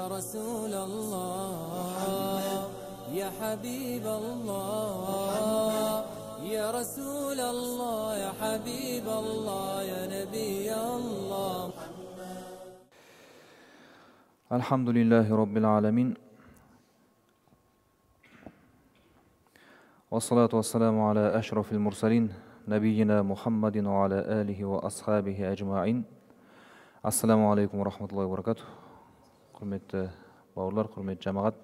رسول الله يا حبيب الله يا رسول الله يا حبيب الله يا نبي الله الحمد لله رب العالمين والصلاة والسلام على أشرف المرسلين نبينا محمد وعلى آله وأصحابه أجمعين. Ассаламу алейкум ва рахматуллахи ва баракатух. Құрметті бауырлар, құрметті жамағат.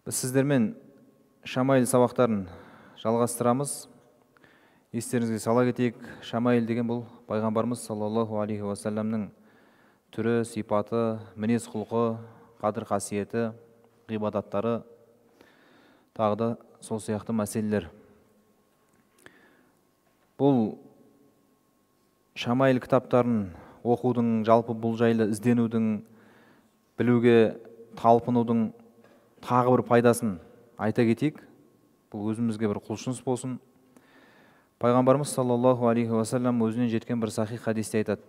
Біз сіздермен Шамаил сабақтарын жалғастырамыз. Естеріңізге сала кетейік, Шамаил деген бұл пайғамбарымыз саллаллаху алейхи ва салламның түрі, сипаты, мінез құлқы, қадір қасиеті, ғибадаттары, тағы да сол сияқты мәселелер. Бұл Шамаил кітаптарын оқудың, жалпы бұл жайлы ізденудің, білуге талпынудың тағы бір пайдасын айта кетейік. Бұл өзімізге бір құлшыныс болсын. Пайғамбарымыз саллаллаху алейхи ва саллям өзінен жеткен бір сахих хадисте айтады: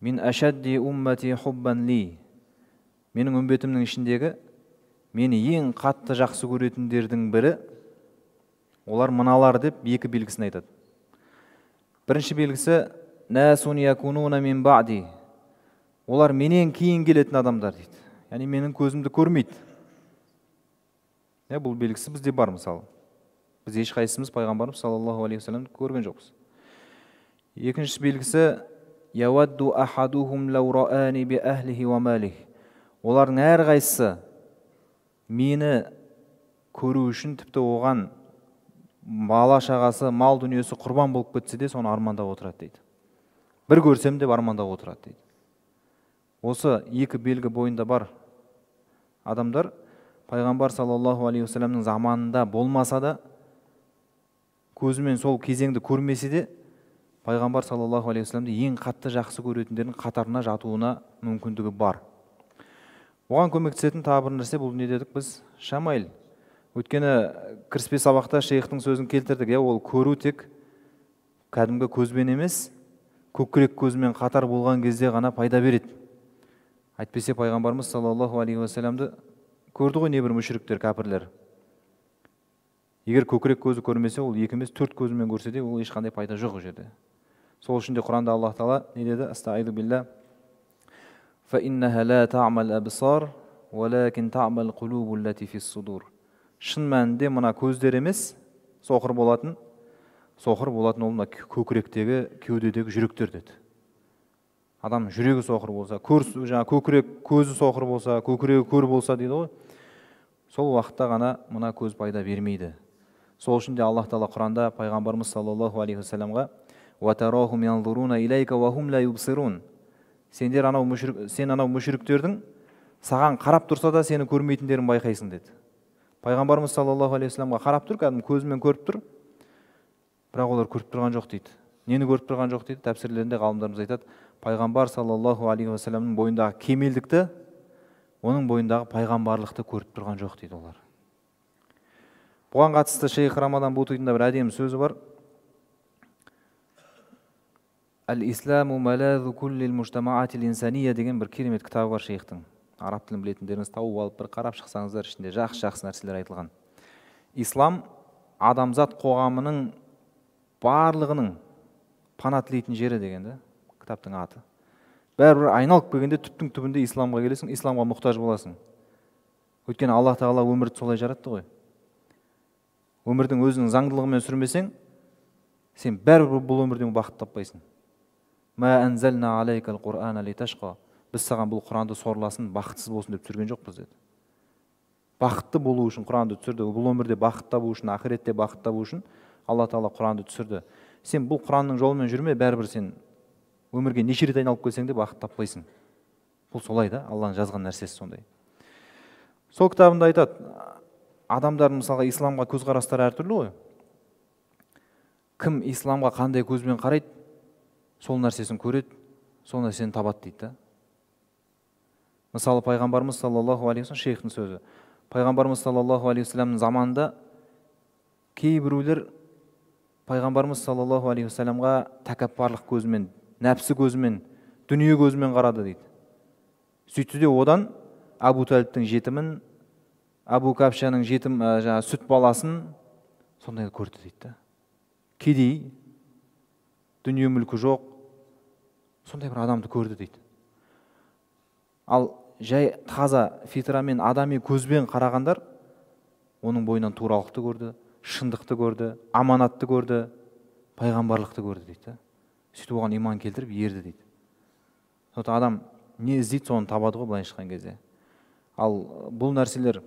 Мин ашадди уммати хуббан ли. Менің үмбетімнің ішіндегі мені ең қатты жақсы көретіндердің бірі олар мыналар деп екі белгісін айтады. Бірінші белгісі насун якунуна мин баъди. Олар менен кейін келетін адамдар дейді. Яғни менің көзімді көрмейді. Бұл белгісі бізде бар мысалы. Біз ешқайсымыз пайғамбарымыз саллаллаху алейхи ва салламды көрген жоқпыз. Екінші белгісі явадду ахадухум лау раани би ахлихи ва малихи. Олардың әрқайсысы мені көру үшін тіпті оған бала шағасы, мал дүниесі құрбан болып кетсе де соны армандап отырады дейді. Бір көрсем деп армандап отырады дейді. Осы екі белгі бойында бар адамдар пайғамбар саллаллаху алейхи ва салламның заманында болмаса да, көзімен сол кезеңді көрмесе де, пайғамбар саллаллаху алейхи ва салламды ең қатты жақсы көретіндердің қатарына жатуына мүмкіндігі бар. Оған көмектесетін тағы бір нәрсе, бұл не дедік біз? Шамаил. Өйткені кіріспе сабақта шейхтің сөзін келтірдік. Ол көру тек кәдімгі көзбен емес, көкірек көзмен қатар болған кезде ғана пайда береді. Әйтпесе пайғамбарымыз саллаллаху алейхи ва салламды көрді ғой небір мүшриктер, кәпірлер. Егер көкірек көзі көрмесе, ол екі емес, төрт көзімен көрсе де, ол ешқандай пайда жоқ жерде. Сол үшін де Құранда Аллах Тағала не деді? Астағфиру билла. Фа иннаха ла та'мал абсар, валакин та'мал қулубу лати фис судур. Шын мәнінде мына көздер емес, соқыр болатын ол мына көкіректегі, кеудедегі жүректер деді. Адам жүрегі соқыр болса, көкірек көзі соқыр болса, көкірегі көр болса дейді ғой. Сол уақытта ғана мына көз пайда бермейді. Сол үшін де Аллах Тағала Құранда пайғамбарымыз саллаллаху алейхи ва салламға ва тарахум янзуруна илайка ва хум ла юбсирун. Сен анау мүшриктердің саған қарап тұрса да сені көрмейтіндерін байқайсың деді. Пайғамбарымыз саллаллаху алейхи ва салламға қарап тұр, кәдімгі көзімен көріп тұр, бірақ олар көріп тұрған жоқ дейді. Нені көріп тұрған жоқ дейді? Тәпсірлерінде ғалымдарымыз айтады, пайғамбар саллаллаху алейхи ва салламның бойындағы кемелдікті, оның бойындағы пайғамбарлықты көріп тұрған жоқ дейді олар. Бұған қатысты шейх Рамадан Бутуйдың бір әдемі сөзі бар. Әл-исламу малазу куллил мужтамаатил инсания деген бір керемет кітабы бар шейхтің. Араб тілін білетіндеріңіз тауып алып бір қарап шықсаңыздар, ішінде жақсы нәрселер айтылған. Ислам адамзат қоғамының барлығының пана тілейтін жері деген кітаптың аты. Бәрібір айналып келгенде түптің түбінде исламға келесің, исламға мұқтаж боласың. Өйткені Аллах Тағала өмірді солай жаратты ғой. Өмірдің өзінің заңдылығымен сүрмесең, сен бәрібір бұл өмірден бақыт таппайсың. Ма анзална алейкал Құр'ана литашқа. Біз саған бұл Құранды сорласын, бақытсыз болсын деп түсірген жоқпыз деді. Бақытты болу үшін Құранды түсірді. Бұл өмірде бақыт табу үшін, ақиретте бақыт табу үшін Алла Тағала Құранды түсірді. Сен бұл Құранның жолымен жүрме, бәрібір сен өмірге неше рет айналып келсең де бақыт таппайсың. Бұл солай да, Алланың жазған нәрсесі сондай. Сол кітабында айтады, адамдардың мысалға исламға көзқарастары әртүрлі ғой. Кім исламға қандай көзбен қарайды, сол нәрсесін көреді, сол нәрсені табады дейді. Мысалы, пайғамбарымыз саллаллаху алейхи ва саллям, шейхтің сөзі. Пайғамбарымыз саллаллаху алейхи ва саллямның заманында кейбіреулер пайғамбарымыз саллаллаху алейхи ва саллямға тәкаппарлық көзімен, нәпсі көзімен дүние көзімен қарады дейді. Сөйтті де одан Абу Талиптің жетімін, Абу Кабшаның жетім сүт баласын сондай көрді дейді. Кедей, дүние мүлкі жоқ, сондай бір адамды көрді дейді. Ал жай таза фитрамен адами көзбен қарағандар оның бойынан туралықты көрді, шындықты көрді, аманатты көрді, пайғамбарлықты көрді дейді. Сөйтіп оған иман келтіріп ерді дейді. Сондықтан адам не іздейді, соны табады ғой былайша айтқан кезде. Ал бұл нәрселер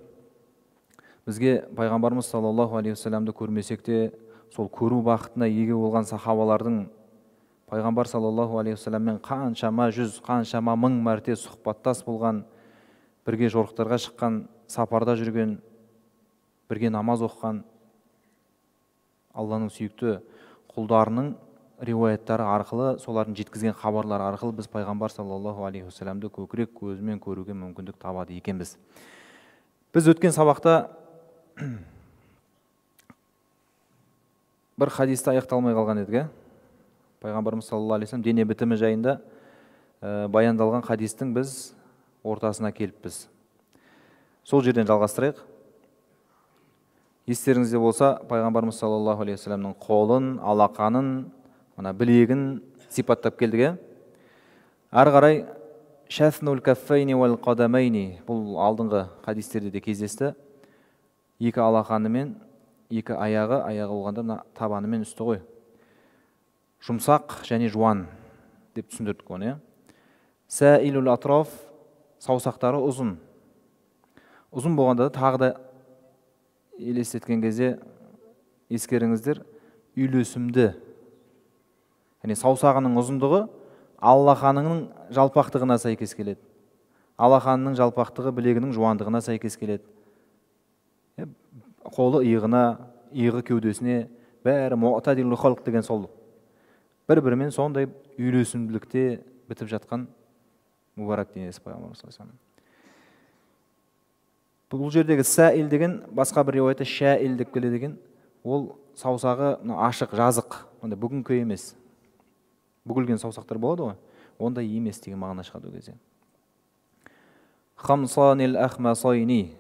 бізге пайғамбарымыз саллаллаху алейхи уассаламды көрмесек те, сол көру бақытына еге болған сахабалардың пайғамбар саллаллаху алейхи уассаламмен қаншама жүз, қаншама мың мәрте сұхбаттас болған, бірге жорықтарға шыққан, сапарда жүрген, бірге намаз оқыған Алланың сүйікті құлдарының риуаяттары арқылы, солардың жеткізген хабарлары арқылы біз пайғамбар саллаллаху алейхи уассаламды көкірек көзімен көруге мүмкіндік табады екенбіз. Біз өткен сабақта бір хадисті аяқталмай қалған едік. Пайғамбарымыз саллаллаху алейхи уассалам дене бітімі жайында баяндалған хадистің біз ортасына келіппіз. Сол жерден жалғастырайық. Естеріңізде болса, пайғамбарымыз саллаллаху алейхи уассаламның қолын, алақанын, білегін сипаттап келдік. Ары қарай шафнул каффайни вал қадамайни, бұл алдыңғы хадистерде де кездесті. Екі алақанымен, екі аяғы болғанда табанымен үсті ғой. Жұмсақ және жуан деп түсіндірдік оны. Саилул атраф, саусақтары ұзын. Ұзын болғанда да тағы да елестеткен кезде ескеріңіздер, үйлесімді. Яғни саусағының ұзындығы алақанының жалпақтығына сәйкес келеді. Алақанының жалпақтығы білегінің жуандығына сәйкес келеді. Қолы иығына, иығы кеудесіне, бәрі муътадилу халқ деген сол. Бір-бірімен сондай үйлесімділікте бітіп жатқан мүбарак денесі пайғамбарымыз саллаллаху алейхи уассалам. Бұл жердегі саил деген басқа бір риуаятта шаил деп келеді деген. Ол саусағы ашық, жазық, бүгінгі емес. Бүгілген саусақтар болады ғой, ондай емес деген мағына шығады ол кезде. Хамсанил ахмасайни.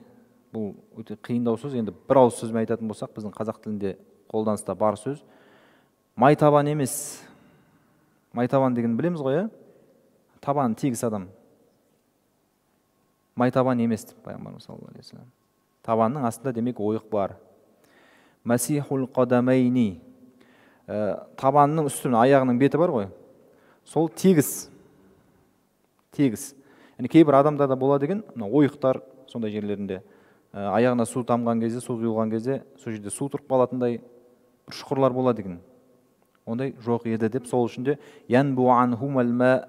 Бұл өте қиындау сөз. Енді бір ауыз сөзмен айтатын болсақ, біздің қазақ тілінде қолданыста бар сөз. Майтабан емес. Майтабан деген білеміз ғой, табан тегіс адам. Майтабан емес деп пайғамбарымыз саллаллаху алейхи уассалам. Табанның астында демек ойық бар. Масихул қадамайни. Табанның үстіне аяғының беті бар ғой. Сол тегіс. Тегіс. Кейбір адамдарда болады деген, ойықтар сондай жерлерінде аяғына су тамған кезде, су құйылған кезде, сол жерде су тұрып қалатындай бір шұқырлар болады деген. Ондай жоқ еді деп, сол үшін де янбу анхумал ма,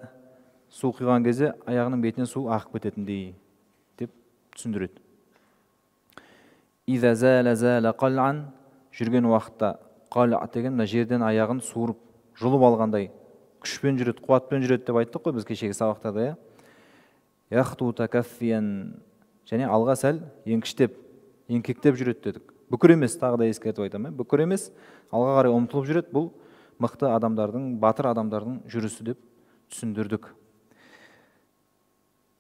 су құйған кезде аяғының бетінен су ағып кететіндей деп түсіндіреді. Иза зала зала қалан, жүрген уақытта қала деген мына жерден аяғын суырып, жұлып алғандай, күшпен жүреді, қуатпен жүреді деп айттық қой біз кешегі сабақтарда. Яхту такаффиян, және алға сәл еңкіштеп, еңкектеп жүреді дедік. Бүкір емес, тағы да ескертіп айтамын, бүкір емес, алға қарай ұмтылып жүреді. Бұл мықты адамдардың, батыр адамдардың жүрісі деп түсіндірдік.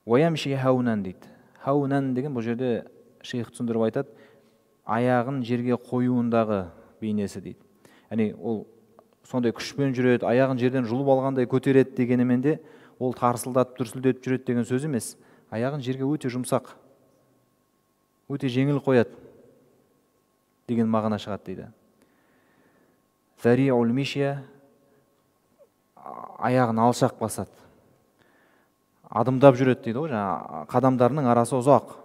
Уаямши хаунан дейді. Хаунан деген бұл жерде шейх түсіндіріп айтады, аяғын жерге қоюындағы бейнесі дейді. Яғни ол сондай күшпен жүреді, аяғын жерден жұлып алғандай көтереді дегенімен де ол тарсылдатып дүрсілдетіп жүреді деген сөз емес. Аяғын жерге өте жұмсақ, өте жеңіл қояды деген мағына шығады дейді. Зариул мишия, аяғын алшақ басады, адымдап жүреді дейді ғой, қадамдарының арасы ұзақ.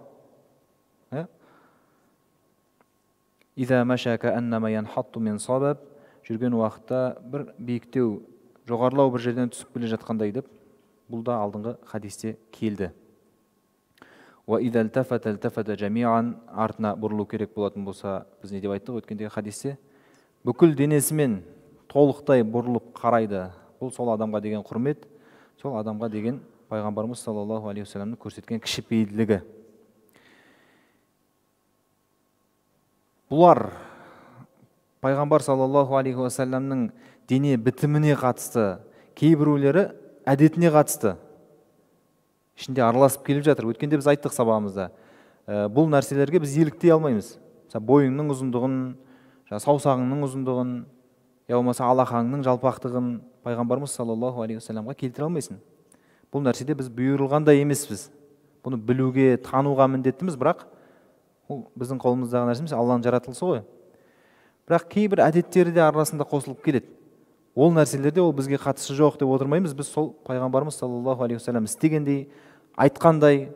Иза машака аннама янхатту мин сабаб, жүрген уақытта бір биіктеу, жоғарылау бір жерден түсіп келе жатқандай деп, бұл да алдыңғы хадисте келді. Ва иза алтафата алтафата жамиан, артына бұрылу керек болатын болса, біз не деп айттық өткендегі хадисте? Бүкіл денесімен толықтай бұрылып қарайды. Бұл сол адамға деген құрмет, сол адамға деген пайғамбарымыз саллаллаху алейхи уассаламның көрсеткен кішіпейілдігі. Бұлар пайғамбар саллаллаху алейхи уассаламның дене бітіміне қатысты кейбіреулері әдетіне қатысты ішінде араласып келіп жатыр. Өткенде біз айттық сабағымызда. Бұл нәрселерге біз еліктей алмаймыз. Mesela бойыңның ұзындығын, саусағыңның ұзындығын, я болмаса алақаныңның жалпақтығын пайғамбарымыз саллаллаху алейхи уассаламға келтіре алмайсың. Бұл нәрседе біз бұйырылғандай емеспіз. Бұны білуге, тануға міндеттіміз, бірақ ол біздің қолымыздағы нәрсе емес, Алланың жаратылысы ғой. Бірақ кейбір әдеттері де арасында қосылып келеді. Ол нәрселерде ол бізге қатысы жоқ деп отырмаймыз. Біз сол пайғамбарымыз саллаллаху алейхи уассалам істегендей, айтқандай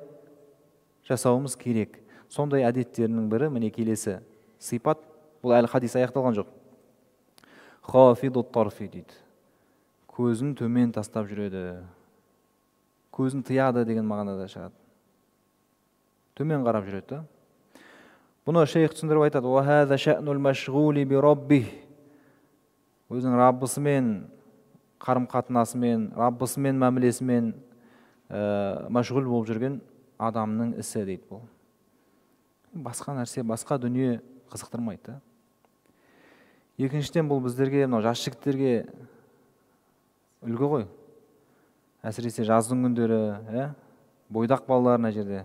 жасауымыз керек. Сондай әдеттерінің бірі міне келесі сипат. Бұл әлі хадис аяқталған жоқ. Хафиду тарфи дейді. Көзін төмен тастап жүреді. Көзін тыяды деген мағынада шығады. Төмен қарап жүреді. Бұны шейх түсіндіріп айтады. وَهَذَا شَأْنُ الْمَشْغُولِ بِرَبِّهِ. Өзінің Раббысымен қарым-қатынасымен, Раббысымен мәмілесімен мәшғүл болып жүрген адамның ісі дейді бұл. Басқа нәрсе, басқа дүние қызықтырмайды. Екіншіден бұл біздерге, жас жігіттерге үлгі ғой. Әсіресе жаздың күндері, бойдақ балаларына жерде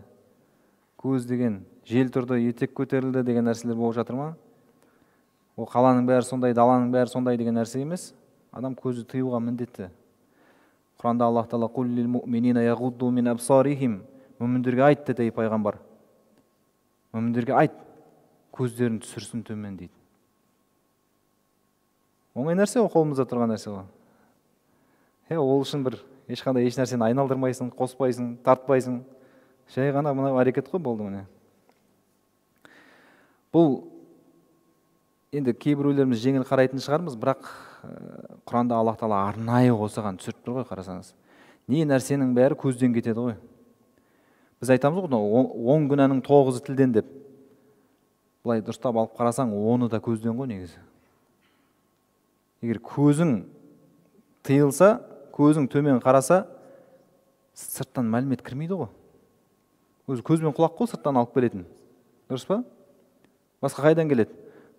көз деген жел тұрды, етек көтерілді деген нәрселер болып жатыр ма? Ол қаланың бәрі сондай, даланың бәрі сондай деген нәрсе емес. Адам көзі тыюға міндетті. Құранда Аллах Тағала «Қул лил муъминина яғудду мин абсарихим». Мүміндерге айт деді пайғамбар. Мүміндерге айт, көздерін түсірсін төмен дейді. Оңай нәрсе ол, қолымызда тұрған нәрсе ғой. Ол үшін бір ешқандай еш нәрсені айналдырмайсың, қоспайсың, тартпайсың. Жай ғана мына әрекет қой, болды міне. Бұл енді кейбіреулеріміз жеңіл қарайтын шығармыз, бірақ Құранда Аллах Тағала арнайы осыған түсіріп тұр ғой, қарасаңыз. Не нәрсенің бәрі көзден кетеді ғой. Біз айтамыз ғой, 10 күнәнің 9-ы тілден деп. Бұлай дұрыстап алып қарасаң, 10-ы да көзден ғой негізі. Егер көзің тыйылса, көзің төмен қараса, сырттан мәлімет кірмейді ғой. Өзі көзбен құлақ қой сырттан алып келетін. Дұрыс па? Басқа қайдан келеді?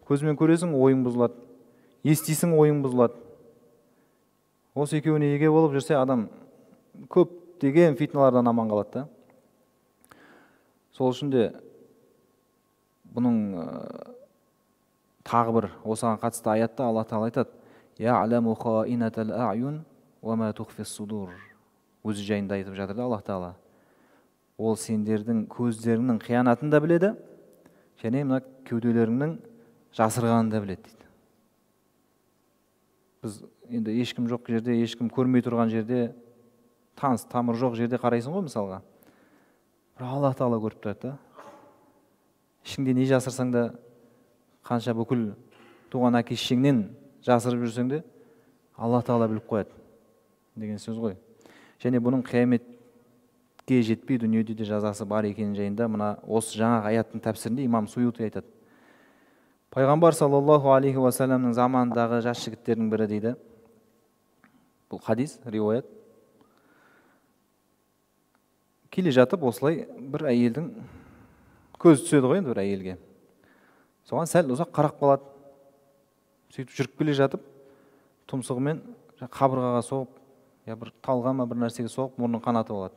Көзбен көресің, ойың бұзылады. Естисің, ойың бұзылады. Осы екеуіне еге болып жүрсе, адам көп деген фитналардан аман қалады. Сол үшін де бұның тағы бір осыған қатысты аятта Алла Тағала айтады: «Я'ламу хаинатал а'юн ва ма тухфис судур». Өзі жайында айтып жатыр да Аллах Тағала. Ол сендердің көздеріңнің қиянатын да біледі, және мына кеуделеріңнің жасырғанын да біледі дейді. Біз енді ешкім жоқ жерде, ешкім көрмей тұрған жерде, таныс тамыр жоқ жерде қарайсың ғой мысалға. Бірақ Аллах Тағала көріп тұрады да. Ішіңде не жасырсаң да, қанша бүкіл туған әке-шешеңнен жасырып жүрсең де, Аллах Тағала біліп қояды деген сөз ғой. Және бұның қияметке жетпей дүниеде де жазасы бар екенін жайында мына осы жаңағы аяттың тәпсірінде имам Суюти айтады. Пайғамбар саллаллаху алейхи уассаламның заманындағы жас жігіттердің бірі дейді. Бұл хадис, риуаят. Келе жатып осылай бір әйелдің көз түседі ғой енді бір әйелге. Соған сәл ұзақ қарап қалады. Сөйтіп жүріп келе жатып, тұмсығымен қабырғаға соғып, я бір талға ма бір нәрсеге соғып, мұрнын қанатып алады.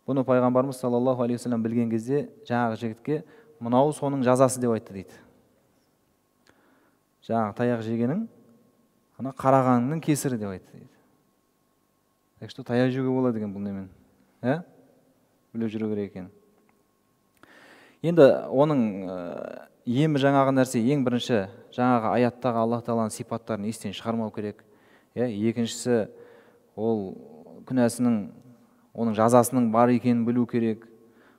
Бұны пайғамбарымыз саллаллаху алейхи уассалам білген кезде жаңағы жігітке мынау соның жазасы деп айтты дейді. Жаңағы таяқ жегенің, ана қарағанның кесірі деп айтты дейді. Так что таяқ жеуге болады екен бұл немен. Біліп жүру керек екен. Енді оның емі жаңағы нәрсе, ең бірінші жаңағы аяттағы Аллах Тағаланың сипаттарын естен шығармау керек. Екіншісі, ол күнәсінің, оның жазасының бар екенін білу керек.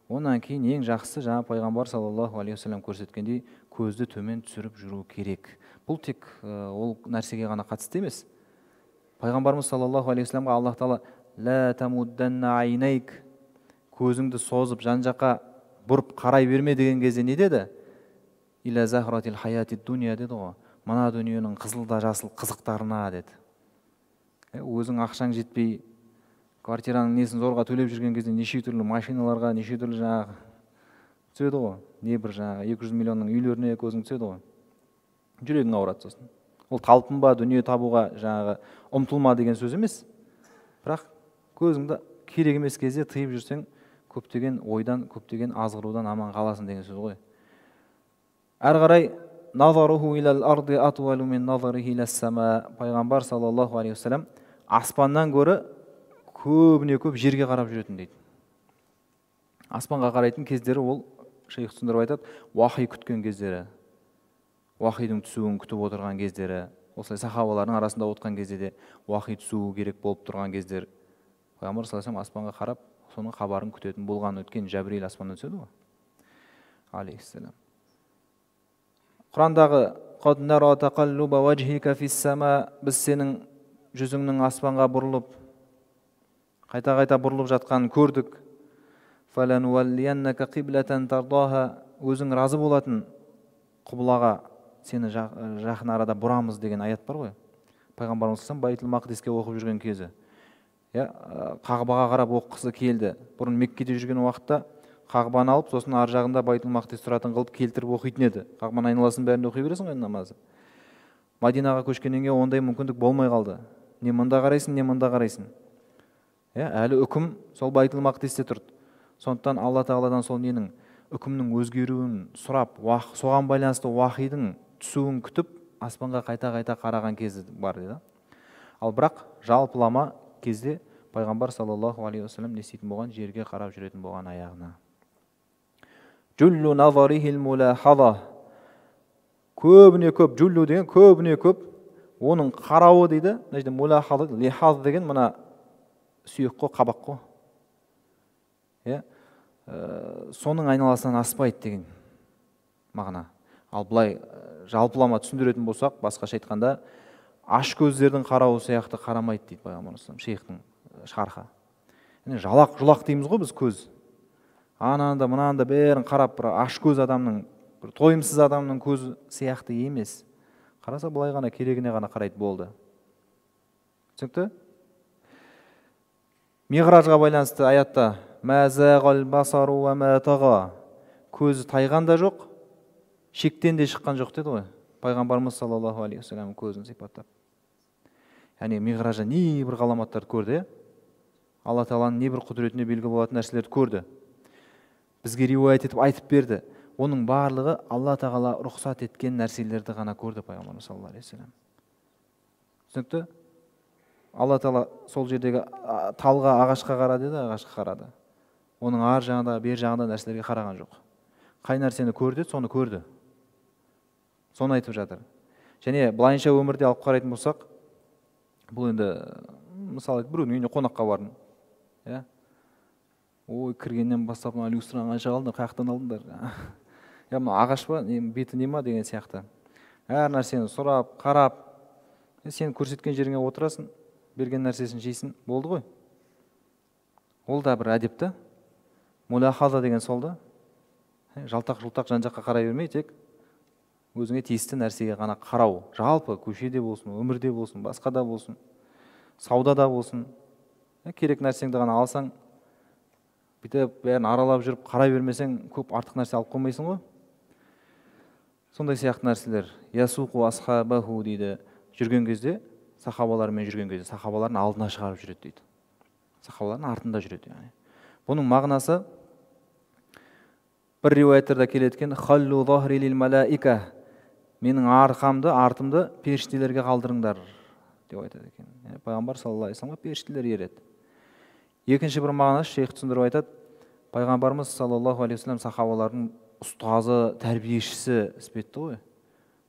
Онан кейін ең жақсысы жаңа пайғамбар саллаллаху алейхи уассалам көрсеткендей көзді төмен түсіріп жүру керек. Бұл тек ол нәрсеге ғана қатысты емес. Пайғамбарымыз саллаллаху алейхи уассаламға Аллах Тағала «Ла тамудданна айнайк», көзіңді созып жан-жаққа бұрып қарай берме деген кезде не деді? «Иля захратил хаятид дуния» деді ғой. Мына дүниенің қызыл да жасыл қызықтарына деді. Өзің ақшаң жетпей, квартираның несін зорға төлеп жүрген кезде неше түрлі машиналарға, неше түрлі жаңағы түседі ғой. Не бір жаңағы 200 миллионның үйлеріне көзің түседі ғой. Жүрегің ауырады сосын. Ол талпынба, дүние табуға жаңағы ұмтылма деген сөз емес. бірақ көзіңді керек емес кезде тыйып жүрсең, көптеген ойдан, көптеген азғырудан аман қаласың деген сөз ғой. Әрі қарай назаруху илал арди атвалу мин назарихи илас сама. Пайғамбар саллаллаху алейхи вассалам аспаннан гөрі көбіне көп жерге қарап жүретін дейді. Аспанға қарайтын кездері ол, шейх түсіндіріп айтады, уахи күткен кездері, уахидың түсуін күтіп отырған кездері, осылай сахабалардың арасында отқан кезде де уахи түсуі керек болып тұрған кездер. Пайғамбар саллаллаху алейхи вассалам аспанға қарап, соның хабарын күтетін болған. Өткен Жәбірейіл аспаннан түседі ғой, алейхиссалам. Құрандағы «Қад нара тақаллуба ваджхика фис сама», біз сенің жүзіңнің аспанға бұрылып, қайта-қайта бұрылып жатқанын көрдік. «Фалануаллияннака қиблатан тардаха», өзің разы болатын құблаға сені жақын арада бұрамыз деген аят бар ғой. Пайғамбарымыз саллаллаху алейхи вассалам Байтул Мақдиске оқып жүрген кезі, Қағбаға қарап оқығысы келді. Бұрын Меккеде жүрген уақытта Қағбаны алып, сосын ар жағында Байтул Мақдис тұратын қылып келтіріп оқитын еді. Қағбаның айналасын бәрінде оқи бересің ғой намазы. Мадинаға көшкеннен кейін ондай мүмкіндік болмай қалды. Не мында қарайсың, не мында қарайсың. Әлі үкім сол Байтул Мақдисте тұрды. Сондықтан Алла Тағаладан сол ненің үкімнің өзгеруін сұрап, соған байланысты уахидың түсуін күтіп, аспанға қайта-қайта қараған кезі бар деді. Ал бірақ жалпылама кезде Пайғамбар саллаллаху алейхи вассалам не істейтін болған? Жерге қарап жүретін болған аяғына. Джуллу назарихил мулахаза. Көбіне көп, джуллу деген көбіне көп, оның қарауы дейді. Мулахаза, лихаз деген мына сүйек қой, қабақ қой. Соның айналасынан аспайды деген мағына. Ал былай жалпылама түсіндіретін болсақ, басқаша айтқанда, аш көздердің қарауы сияқты қарамайды дейді Пайғамбарымыз шейхтің шархы. Жалақ жұлақ дейміз ғой біз көз. Ананда мынанда бәрін қарап, бір аш көз адамның, бір тойымсыз адамның көзі сияқты емес. Қараса былай ғана керегіне ғана қарайды болды. Түсінікті? Миғражға байланысты аятта «Мәзәғал басару ва мәтаға», көзі тайған да жоқ, шектен де шыққан жоқ деді ғой Пайғамбарымыз саллаллаху алейхи вассалам көзін сипаттап. Яғни миғражда не бір ғаламаттарды көрді, Алла Тағаланың не бір құдіретіне белгі болатын нәрселерді көрді. Бізге риуаят етіп айтып берді. Оның барлығы Алла Тағала рұқсат еткен нәрселерді ғана көрді Пайғамбарымыз саллаллаху алейхи вассалам. Түсінікті? Алла Тағала сол жердегі талға, ағашқа қарады деді, ағашқа қарады. Оның ар жағында, бер жағында нәрселерге қараған жоқ. Қай нәрсені көрді, соны көрді. Соны айтып жатыр. Және былайынша өмірде алып қарайтын болсақ, бұл енді мысалы біреудің үйіне қонаққа бардың. Ой, кіргеннен бастап люстраның қанша қалдыңдар, қаяқтан алдыңдар. Мына ағаш па, беті не ма деген сияқты. Әр нәрсені сұрап, қарап, сен көрсеткен жеріңе отырасың, берген нәрсесін жейсің, болды ғой. Ол да бір әдепті. Мулахаза деген сол да. Жалтақ-жалтақ жан-жаққа қарай бермей, тек өзіңе тиісті нәрсеге ғана қарау. Жалпы көшеде болсын, өмірде болсын, басқада болсын, саудада болсын. Керек нәрсеңді ғана алсаң, бүйтіп бәрін аралап жүріп қарай бермесең, көп артық нәрсе алып қоймайсың ғой. Сондай сияқты нәрселер. Ясуқу асхабаху дейді. Жүрген кезде, сахабалармен жүрген кезде, сахабалардың алдына шығарып жүреді дейді. Сахабалардың артында жүреді. Бұның мағынасы бір риуаяттарда келеді екен, халлу захри лил малаика, менің арқамды, артымды періштелерге қалдырыңдар деп айтады екен. Пайғамбар саллаллаху алейхи вассаламға періштелер ереді. Екінші бір мағынасы шейх түсіндіріп айтады, Пайғамбарымыз саллаллаху алейхи вассалам сахабалардың ұстазы, тәрбиешісі іспетті ғой.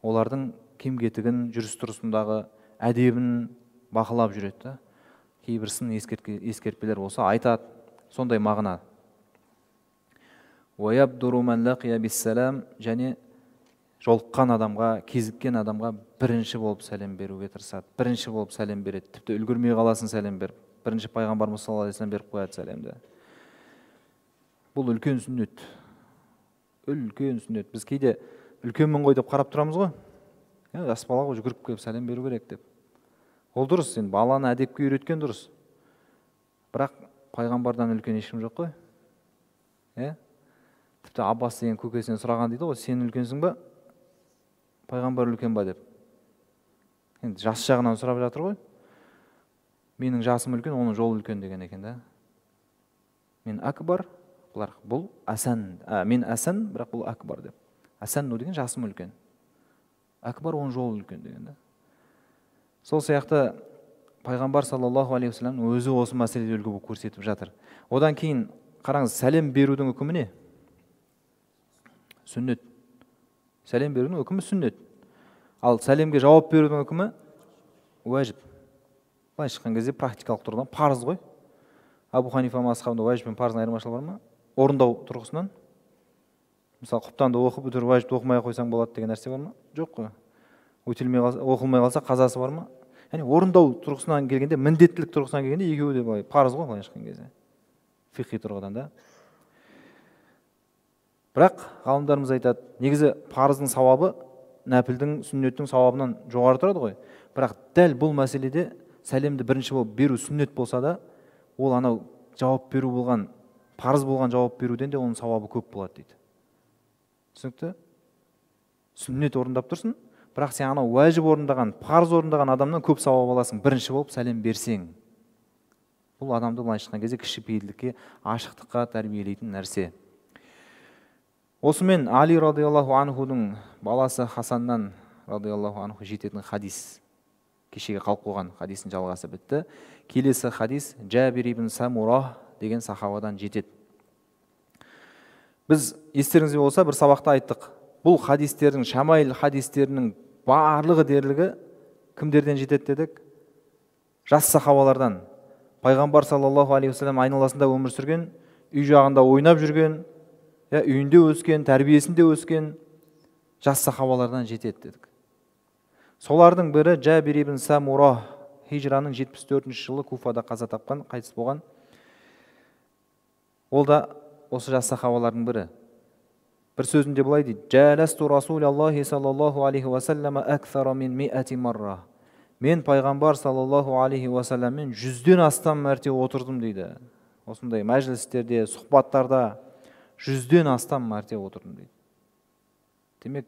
Олардың кем-кетігін, жүріс-тұрысындағы әдебін бақылап жүреді. Кейбір сын ескертпелер болса айтады. Сондай мағына. Және жолыққан адамға, кезіккен адамға бірінші болып сәлем беруге тырысады. Бірінші болып сәлем береді. Тіпті үлгірмей қаласын сәлем беріп. Бірінші Пайғамбарымыз саллаллаху алейхи вассалам беріп қояды сәлемді. Бұл үлкен сүннет. Үлкен сүннет. Біз кейде үлкенмін ғой деп қарап тұрамыз ғой. Жас бала ғой, жүгіріп келіп сәлем беру керек деп. Ол дұрыс, сен баланы әдепке үйреткен дұрыс. Бірақ Пайғамбардан үлкен ешкім жоқ қой. Тіпті Аббас деген көкесінен сұраған дейді ғой, сен үлкенсің ба, Пайғамбар үлкен ба деп. Енді жас жағынан сұрап жатыр ғой. менің жасым үлкен, оның жолы үлкен деген екен да. Мен акбар, бұл асан, мен асан, бірақ бұл акбар деп. Асан деген жасым үлкен. Акбар оның жолы үлкен деген да. Сол сияқты пайғамбар саллаллаху алейхи вассалам өзі осы мәселеде үлгі болып көрсетіп жатыр. Одан кейін қараңыз, сәлем берудің үкімі не? Сүннет. Сәлем берудің үкімі сүннет. Ал сәлемге жауап берудің үкімі уәжіп. Былай шыққан кезде практикалық тұрғыдан парыз ғой. Абу Ханифа мазхабында уәжіп пен парыздың айырмашылығы бар ма? Орындау тұрғысынан. Мысалы, құптанды оқып, бүтір уәжіпті оқымай қойсаң болады деген нәрсе бар ма? Жоқ қой. Оқылмай қалса қазасы бар ма? Яғни орындау тұрғысынан келгенде, міндеттілік тұрғысынан келгенде екеуі де былай парыз ғой былай шыққан кезде. Фиқи тұрғыдан да. Бірақ ғалымдарымыз айтады, негізі парыздың сауабы нәпілдің, сүннеттің сауабынан жоғары тұрады ғой. Бірақ дәл бұл мәселеде сәлемді бірінші болып беру сүннет болса да, ол анау жауап беру болған, парыз болған жауап беруден де оның сауабы көп болады дейді. Түсінікті? Сүннет орындап тұрсын, бірақ сен анау уәжіп орындаған, парыз орындаған адамнан көп сауап аласың, бірінші болып сәлем берсең. Бұл адамды былай шыққан кезде кішіпейілдікке, ашықтыққа тәрбиелейтін нәрсе. Осымен Али радиаллаху анхудың баласы Хасаннан радиаллаху анху жететін хадис, кешеге қалып қойған хадистің жалғасы бітті. Келесі хадис Джабир ибн Самурах деген сахабадан жетеді. Біз естеріңізде болса бір сабақта айттық. Бұл хадистердің, шамайл хадистерінің барлығы дерлігі кімдерден жетеді дедік? Жас сахабалардан. Пайғамбар саллаллаху алейхи вассалам айналасында өмір сүрген, үй жағында ойнап жүрген, үйінде өскен, тәрбиесінде өскен жас сахабалардан жетеді дедік. Солардың бірі Джабир ибн Самурах, хижраның 74-ші жылы Куфада қаза тапқан, қайтыс болған. Ол да осы жас сахабалардың бірі. Бір сөзінде былай дейді: "Джаласту Расулаллахи саллаллаху алейхи вассалама аксара мин 100 марра." Мен пайғамбар саллаллаху алейхи вассаламмен 100-ден астам мәрте отырдым дейді. Осындай мәжілістерде, сұхбаттарда 100-ден астам мәрте отырдым дейді. Демек,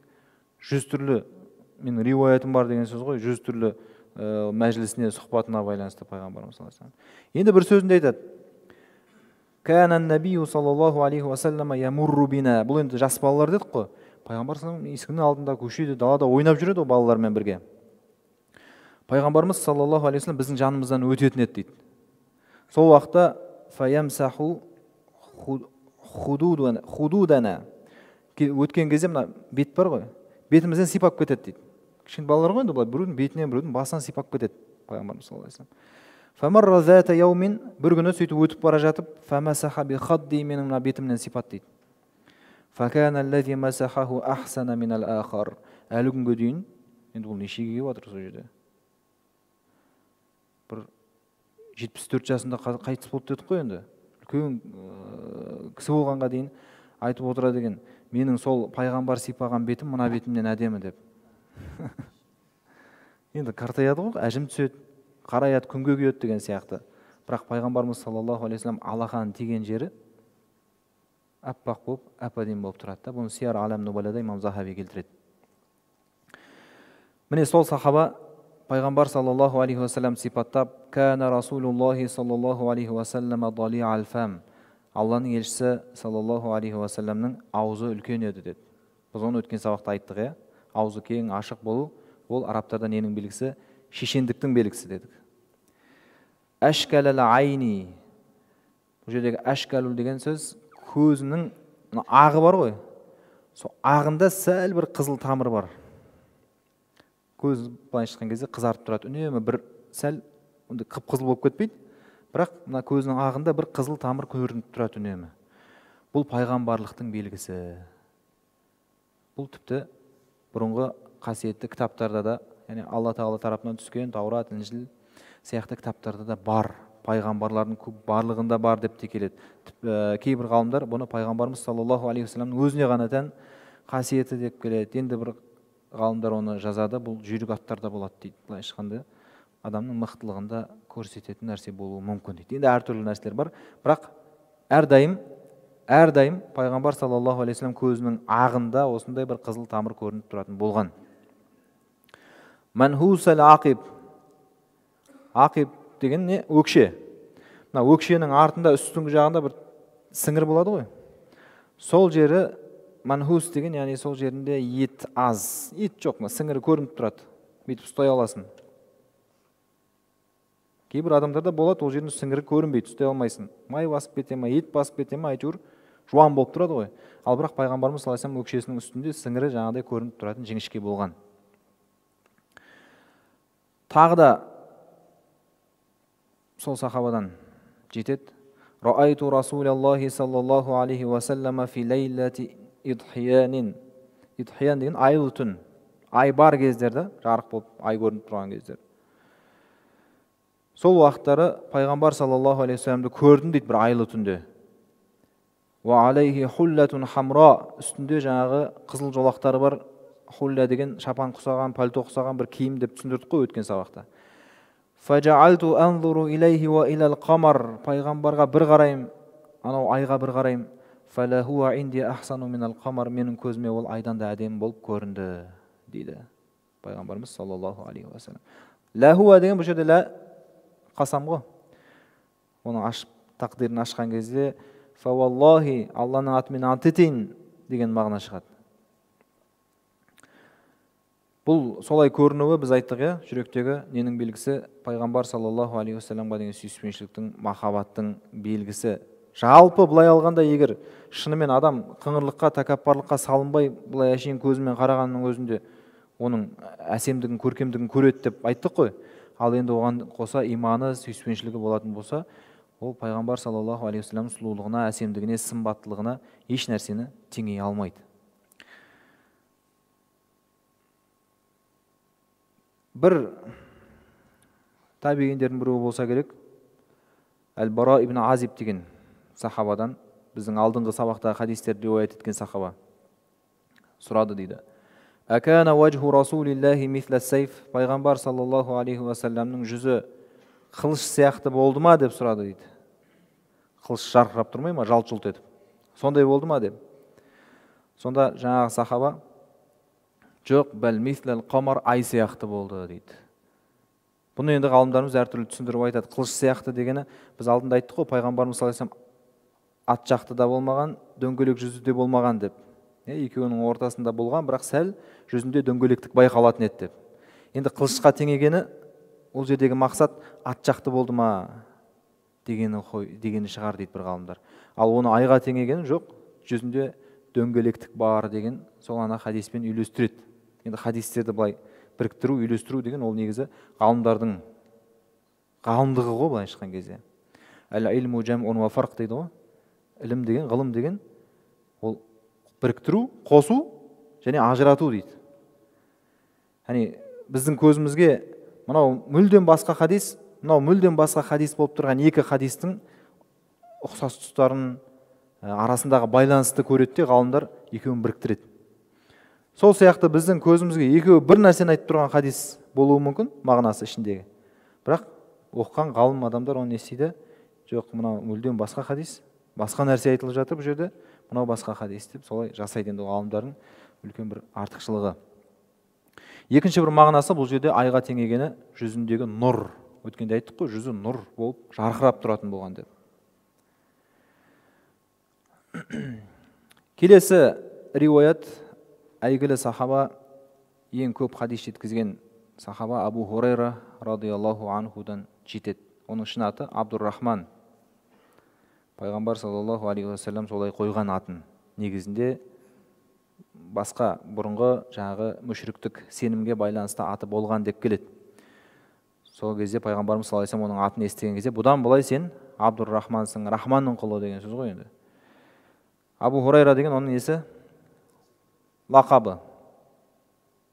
100 түрлі, менің риуаятым бар деген сөз ғой, 100 түрлі мәжілісіне, сұхбатына байланысты пайғамбарымыз саллаллаху алейхи вассалам. Енді бір сөзінде айтады: "Кәнән набию саллаллаху алейхи вассалама ямурру бина." Бұл енді жас балалар дедік қой. Пайғамбар саллаллаху алейхи вассалам есігінің алдында, көшеде, далада ойнап жүреді ғой балалармен бірге. Пайғамбарымыз саллаллаху алейхи вассалам біздің жанымыздан өтетін еді дейді. Сол уақытта фаямсаху худудана, өткен кезде мына бет бар ғой, бетімізден сипап кетеді дейді. Кішкене балалар ғой енді, былай біреудің бетінен, біреудің басынан сипап кетеді пайғамбарымыз саллаллаху алейхи вассалам. Фамарра зата яумин, бір күні сөйтіп өтіп бара жатып, фамасаха би хадди, менің мына бетімнен сипат дейді. Факана аллази масахаху ахсана минал ахар. Әлі күнге дейін, енді бұл нешеге келіп жатыр сол жерде? Бір 74 жасында қайтыс болды дедік қой енді. Үлкен кісі болғанға дейін айтып отырады екен: "Менің сол пайғамбар сипаған бетім мына бетімнен әдемі" деп. Енді қартаяды ғой, әжім түседі, қараяды, күнге күйеді деген сияқты. Бірақ пайғамбарымыз саллаллаху алейхи вассалам алақанын тиген жері аппақ болып, әп-әдемі болып тұрады да. Бұны Сияр Алам Нубалада имам Захаби келтіреді. Міне сол сахаба пайғамбар саллаллаху алейхи вассалам сипаттап: "Кана Расулуллахи саллаллаху алейхи вассалама дали'ал фам." Алланың елшісі саллаллаху алейхи вассаламның аузы үлкен еді деді. Біз оны өткен сабақта айттық, иә? Аузы кең, ашық болу, ол арабтарда ненің белгісі? Шешендіктің белгісі дедік. Ашкалал айни. Бұл жердегі ашкалул деген сөз көзінің ағы бар ғой. Сол ағында сәл бір қызыл тамыр бар. Көз былай шыққан кезде қызарып тұрады. Үнемі бір сәл қып-қызыл болып кетпейді. Бірақ мына көзінің ағында бір қызыл тамыр көрініп тұрады үнемі. Бұл пайғамбарлықтың белгісі. Бұл тіпті бұрынғы қасиетті кітаптарда да, яғни Алла Тағала тарапынан түскен Таурат, Инжил сияқты кітаптарда да бар. Пайғамбарлардың барлығында бар деп те келеді. Кейбір ғалымдар бұны пайғамбарымыз саллаллаху алейхи вассаламның өзіне ғана тән қасиеті деп келеді. Енді бір ғалымдар оны жазады, бұл жүйрік аттарда болады дейді. Былай шыққанда адамның мықтылығында көрсететін нәрсе болуы мүмкін дейді. Енді әртүрлі нәрселер бар. Бірақ әрдайым пайғамбар саллаллаху алейхи вассалам көзінің ағында осындай бір қызыл тамыр көрініп тұратын болған. Манхусал ақиб. Ақиб деген не? Өкше. Мына өкшенің артында үстіңгі жағында бір сіңір болады ғой. Сол жері манхус деген, яғни сол жерінде ет аз, ет жоқ, сіңірі көрініп тұрады. Бүйтіп ұстай аласың. Кейбір адамдарда болады, ол жердің сіңірі көрінбейді, ұстай алмайсың. Май басып кете ме, ет басып кете ме, әйтеуір жуан болып тұрады ғой. Ал бірақ пайғамбарымыз саллаллаху алейхи вассалам өкшесінің үстінде сіңірі жаңағыдай көрініп тұратын жіңішке болған. Тағы да сол сахабадан жетеді. Раайту Расулаллахи саллаллаху алейхи вассалама фи лейлати идхиянин. Идхиян деген айлы түн. Ай бар кездерде, жарық болып ай көрініп тұрған кездер. Сол уақыттары пайғамбар саллаллаху алейхи вассаламды көрдім дейді бір айлы түнде. Ва алейхи хуллатун хамра, үстінде жаңағы қызыл жолақтары бар. Хулля деген шапан құсаған, пальто құсаған бір киім деп түсіндірдік қой өткен сабақта. Фажаалту анзуру илейхи ва илал қамар, пайғамбарға бір қарайым, анау айға бір қарайым. Фалахуа инди ахсану минал қамар, менің көзіме ол айдан да әдемі болып көрінді дейді пайғамбарымыз саллаллаху алейхи вассалам. Лахуа деген бұл жерде ла қасам ғой. Оның тақдирін ашқан кезде фаваллахи, Алланың атымен ант етейін деген мағына шығады. Бұл солай көрінуі біз айттық, жүректегі ненің белгісі? Пайғамбар саллаллаху алейхи вассаламға деген сүйіспеншіліктің, махаббаттың белгісі. Жалпы былай алғанда, егер шынымен адам қыңырлыққа, тәкаппарлыққа салынбай, былай әшейін көзімен қарағанның өзінде оның әсемдігін, көркемдігін көреді деп айттық қой. Ал енді оған қоса иманы, сүйіспеншілігі болатын болса, ол пайғамбар саллаллаху алейхи вассаламның сұлулығына, әсемдігіне, сымбаттылығына еш нәрсені теңей алмайды. Бір табиғиндердің біреуі болса керек, Әл-Бара ибн Азиб деген сахабадан, біздің алдыңғы сабақта хадистерді риуаят еткен сахаба, сұрады дейді. Акана ваджху Расулиллахи мисла сайф, пайғамбар саллаллаху алейхи вассаламның жүзі қылыш сияқты болды ма деп сұрады дейді. Қылыш жарқырап тұрмай ма, жалт-жұлт етіп. Сондай болды ма деп. Сонда жаңағы сахаба, жоқ, бәл мислал қамар, ай сияқты болды дейді. Бұны енді ғалымдарымыз әртүрлі түсіндіріп айтады. Қылыш сияқты дегені, біз алдында айттық қой, пайғамбарымыз саллаллаху алейхи вассалам ат жақты да болмаған, дөңгелек жүзі де болмаған деп. Екеуінің ортасында болған, бірақ сәл жүзінде дөңгелектік байқалатын еді деп. Енді қылышқа теңегені, ол жердегі мақсат ат жақты болды ма дегені шығар дейді бір ғалымдар. Ал оны айға теңегені жоқ, жүзінде дөңгелектік бар деген сол ана хадиспен үйлестіреді. Енді хадистерді былай біріктіру, үйлестіру деген ол негізі ғалымдардың ғалымдығы ғой былай шыққан кезде. Әл-илму жамъун ва фарқ дейді ғой. Ілім деген, ғылым деген ол біріктіру, қосу және ажырату дейді. Яғни біздің көзімізге мынау мүлдем басқа хадис, мынау мүлдем басқа хадис болып тұрған екі хадистің ұқсас тұстарын арасындағы байланысты көреді де ғалымдар екеуін біріктіреді. Сол сияқты біздің көзімізге екеуі бір нәрсені айтып тұрған хадис болуы мүмкін, мағынасы ішіндегі. Бірақ оқыған ғалым адамдар оны не істейді? Жоқ, мынау мүлдем басқа хадис, басқа нәрсе айтылып жатыр бұл жерде, мынау басқа хадис деп солай жасайды енді ғалымдардың үлкен бір артықшылығы. Екінші бір мағынасы бұл жерде айға теңегені жүзіндегі нұр. Өткенде айттық қой, жүзі нұр болып жарқырап тұратын болған деп. Келесі риуаят, әйгілі сахаба, ең көп хадис жеткізген сахаба Абу Хурайра радиаллаху анхудан жетеді. Оның шын аты Абдуррахман. Пайғамбар саллаллаху алейхи вассалам солай қойған атын. Негізінде басқа бұрынғы жаңағы мүшриктік сенімге байланысты аты болған деп келеді. Сол кезде пайғамбарымыз саллаллаху алейхи вассалам оның атын естіген кезде, бұдан былай сен Абдуррахмансың, Рахманның құлы деген сөз ғой енді. Абу Хурайра деген оның несі? Лақабы.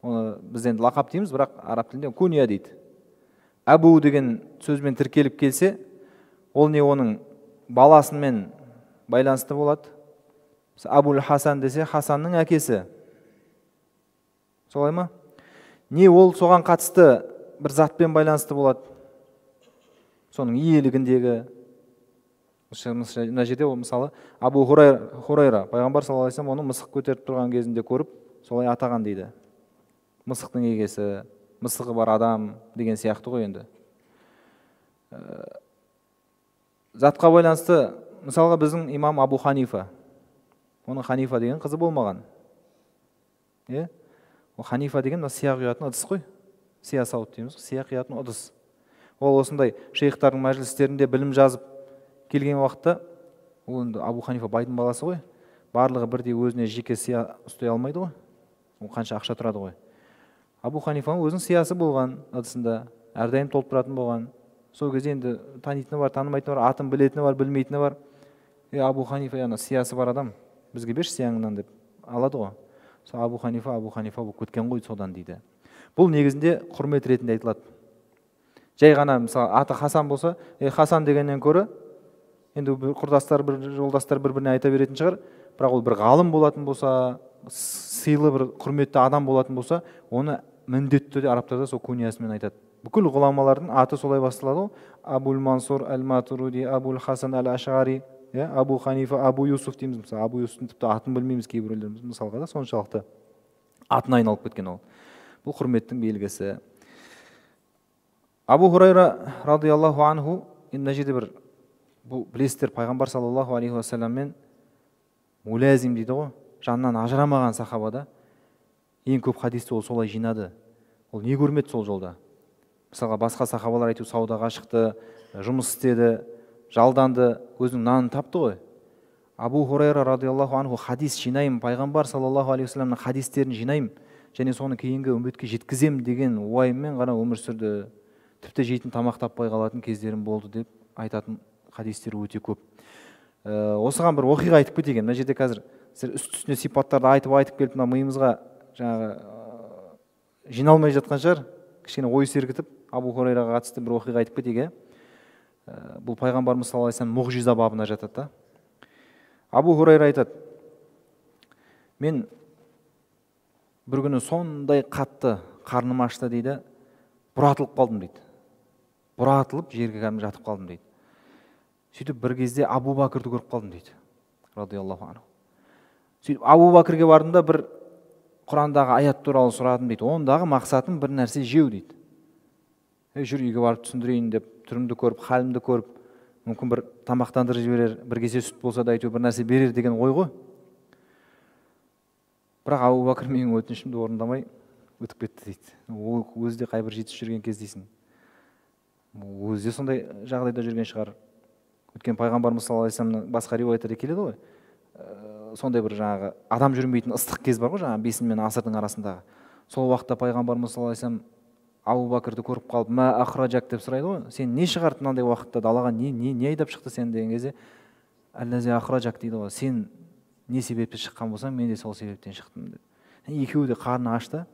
Оны біз енді лақап дейміз, бірақ араб тілінде кунья дейді. Абу деген сөзбен тіркеліп келсе, ол не оның баласымен байланысты болады. Абул Хасан десе, Хасанның әкесі. Солай ма? Не ол соған қатысты бір затпен байланысты болады. Соның иелігіндегі. Мына жерде ол мысалы Абу Хурайра, пайғамбар саллаллаху алейхи вассалам оны мысық көтеріп тұрған кезінде көріп, солай атаған дейді. Мысықтың егесі, мысығы бар адам деген сияқты ғой енді. Затқа байланысты, мысалға біздің имам Абу Ханифа, оның Ханифа деген қызы болмаған. Ол Ханифа деген сия құятын ыдыс қой, сия сауыт дейміз, сия құятын ыдыс. Ол осындай шейхтардың мәжілістерінде білім жазып келген уақытта, ол Абу Ханифа байдың баласы ғой, барлығы бірдей өзіне жеке сия ұстай алмайды ғой, ол қанша ақша тұрады ғой. Абу Ханифаның өзінің сиясы болған ыдысында, әрдайым толып тұратын болған. Сол кезде енді танитыны бар, танымайтыны бар, атын білетіні бар, білмейтіні бар. Абу Ханифа сиясы бар адам, бізге берші сияңнан деп алады ғой. Сол Абу Ханифа бұл көткен ғой содан дейді. Бұл негізінде құрмет ретінде айтылады. Жай ғана мысалы аты Хасан болса, Хасан дегеннен көрі, енді құрдастар, жолдастар бір-біріне айта беретін шығар, бірақ ол бір ғалым болатын болса, сыйлы бір құрметті адам болатын болса, оны міндетті түрде арабтарда сол күниясымен айтады. Бүкіл ғұламалардың аты солай басталады ғой. Абул Мансур әл-Матуриди, Абул Хасан әл-Ашғари, Абу Ханифа, Абу Юсуф дейміз. Мысалы, Абу Юсуфтың тіпті атын білмейміз кейбіреулеріміз, мысалға да соншалықты атына айналып кеткен ол. Бұл құрметтің белгісі. Абу Хурайра радиаллаху анху, мына жерде бір, бұл білесіздер, пайғамбар саллаллаху алейхи уассаламмен мулазим дейді ғой, жанынан ажырамаған сахабада ең көп хадисті ол солай жинады. Ол не көрмеді сол жолда? Мысалға басқа сахабалар айту саудаға шықты, жұмыс істеді, жалданды, өзінің нанын тапты ғой. Абу Хурайра радиаллаху анху хадис жинайым, пайғамбар саллаллаху алейхи уассаламның хадистерін жинайым, және соны кейінгі үмбетке жеткізем деген уайыммен ғана өмір сүрді. Тіпті жейтін тамақ таппай қалатын кездерім болды деп айтатын хадистер өте көп. Осыған бір оқиға айтып кетейін. Мына жерде қазір сіздер үсті-үстіне сипаттарды айтып келіп, мына миымызға жаңағы жиналмай жатқан шығар, кішкене ой сергітіп, Абу Хурайраға қатысты бір оқиға айтып кетейік. Бұл пайғамбарымыз саллаллаху алейхи вассалам мұғжиза бабына жатады. Абу Хурайра айтады: мен бір күні сондай қатты қарным ашты дейді, бұратылып қалдым дейді. Бұратылып жерге кәдімгі жатып қалдым дейді. Сөйтіп бір кезде Абу Бәкірді көріп қалдым дейді, радиаллаху анху. Сөйтіп Абу Бәкірге бардым да бір Құрандағы аят туралы сұрадым дейді. Ондағы мақсатым бір нәрсе жеу дейді. Жүр үйге барып түсіндірейін деп, түрімді көріп, халімді көріп, мүмкін бір тамақтандырып жіберер, бір кесе сүт болса да әйтеуір бір нәрсе берер деген ой ғой. Бірақ Абу Бәкір менің өтінішімді орындамай өтіп кетті дейді. Ол өзі де қайбір жетісіп жүрген кездейсің. Өзі де сондай жағдайда жүрген шығар. Өткен пайғамбарымыз саллаллаху алейхи вассаламның басқа риуаяттарда келеді ғой. Сондай бір жаңағы адам жүрмейтін ыстық кез бар ғой, жаңағы бесін мен асырдың арасындағы. Сол уақытта пайғамбарымыз саллаллаху алейхи вассалам Абу Бәкірді көріп қалып, «Ма ахраджак» деп сұрайды ғой. Сен не шығарды мынандай уақытта, далаға не айдап шықты сен деген кезде, «Аллази ахраджак» дейді ғой. Сен не себепті шыққан болсаң, мен де сол себептен шықтым деп. Екеуі де қарны ашты.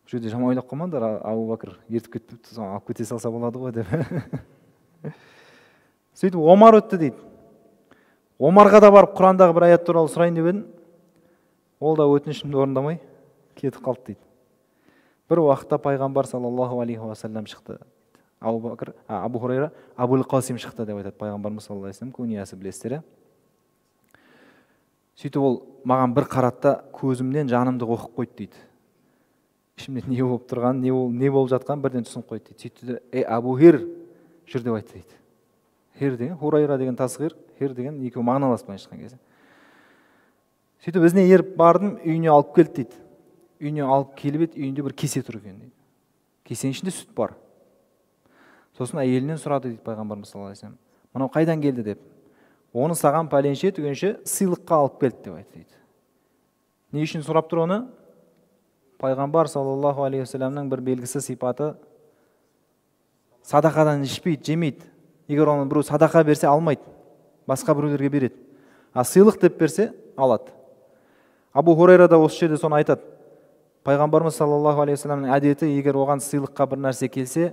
Бұл жерде жаман ойлап қалмаңдар, Абу Бәкір ертіп кетіпті, алып кете салса болады ғой деп. Сөйтіп Омар өтті дейді. Омарға да барып Құрандағы бір аят туралы сұрайын деп едім. Ол да өтінішімді орындамай кетіп қалды дейді. Бір уақытта пайғамбар саллаллаху алейхи уассалам шықты. Абу Хурайра Абул Қасим шықты деп айтады пайғамбарымыз саллаллаху алейхи вассалам, күниясы білесіздер. Сөйтіп ол маған бір қаратта көзімнен жанымды оқып қойды дейді. Ішімде не болып тұрған, не болып жатқан бірден түсініп қойды дейді. Сөйтті де, Абу Хир, жүр деп айтты дейді. Хир деген, Хурайра деген тасғир, Хир деген екеуі мағыналаспай шыққан кезде. Сөйтіп ізіне еріп бардым, үйіне алып келді дейді. Үйіне алып келіп еді, үйінде бір кесе тұр екен дейді. Кесенің ішінде сүт бар. Сосын әйелінен сұрады дейді пайғамбарымыз саллаллаху алейхи вассалам, мынау қайдан келді деп. Оны саған пәленше түгенше сыйлыққа алып келді деп айтты дейді. Не үшін сұрап тұр оны? Пайғамбар саллаллаху алейхи вассаламның бір белгісі, сипаты, садақадан ішпейді, жемейді. Егер оны біреу садақа берсе алмайды, басқа біреулерге береді. А сыйлық деп берсе алады. Абу Хурайра да осы жерде соны айтады. Пайғамбарымыз саллаллаху алейхи вассаламның әдеті, егер оған сыйлыққа бір нәрсе келсе,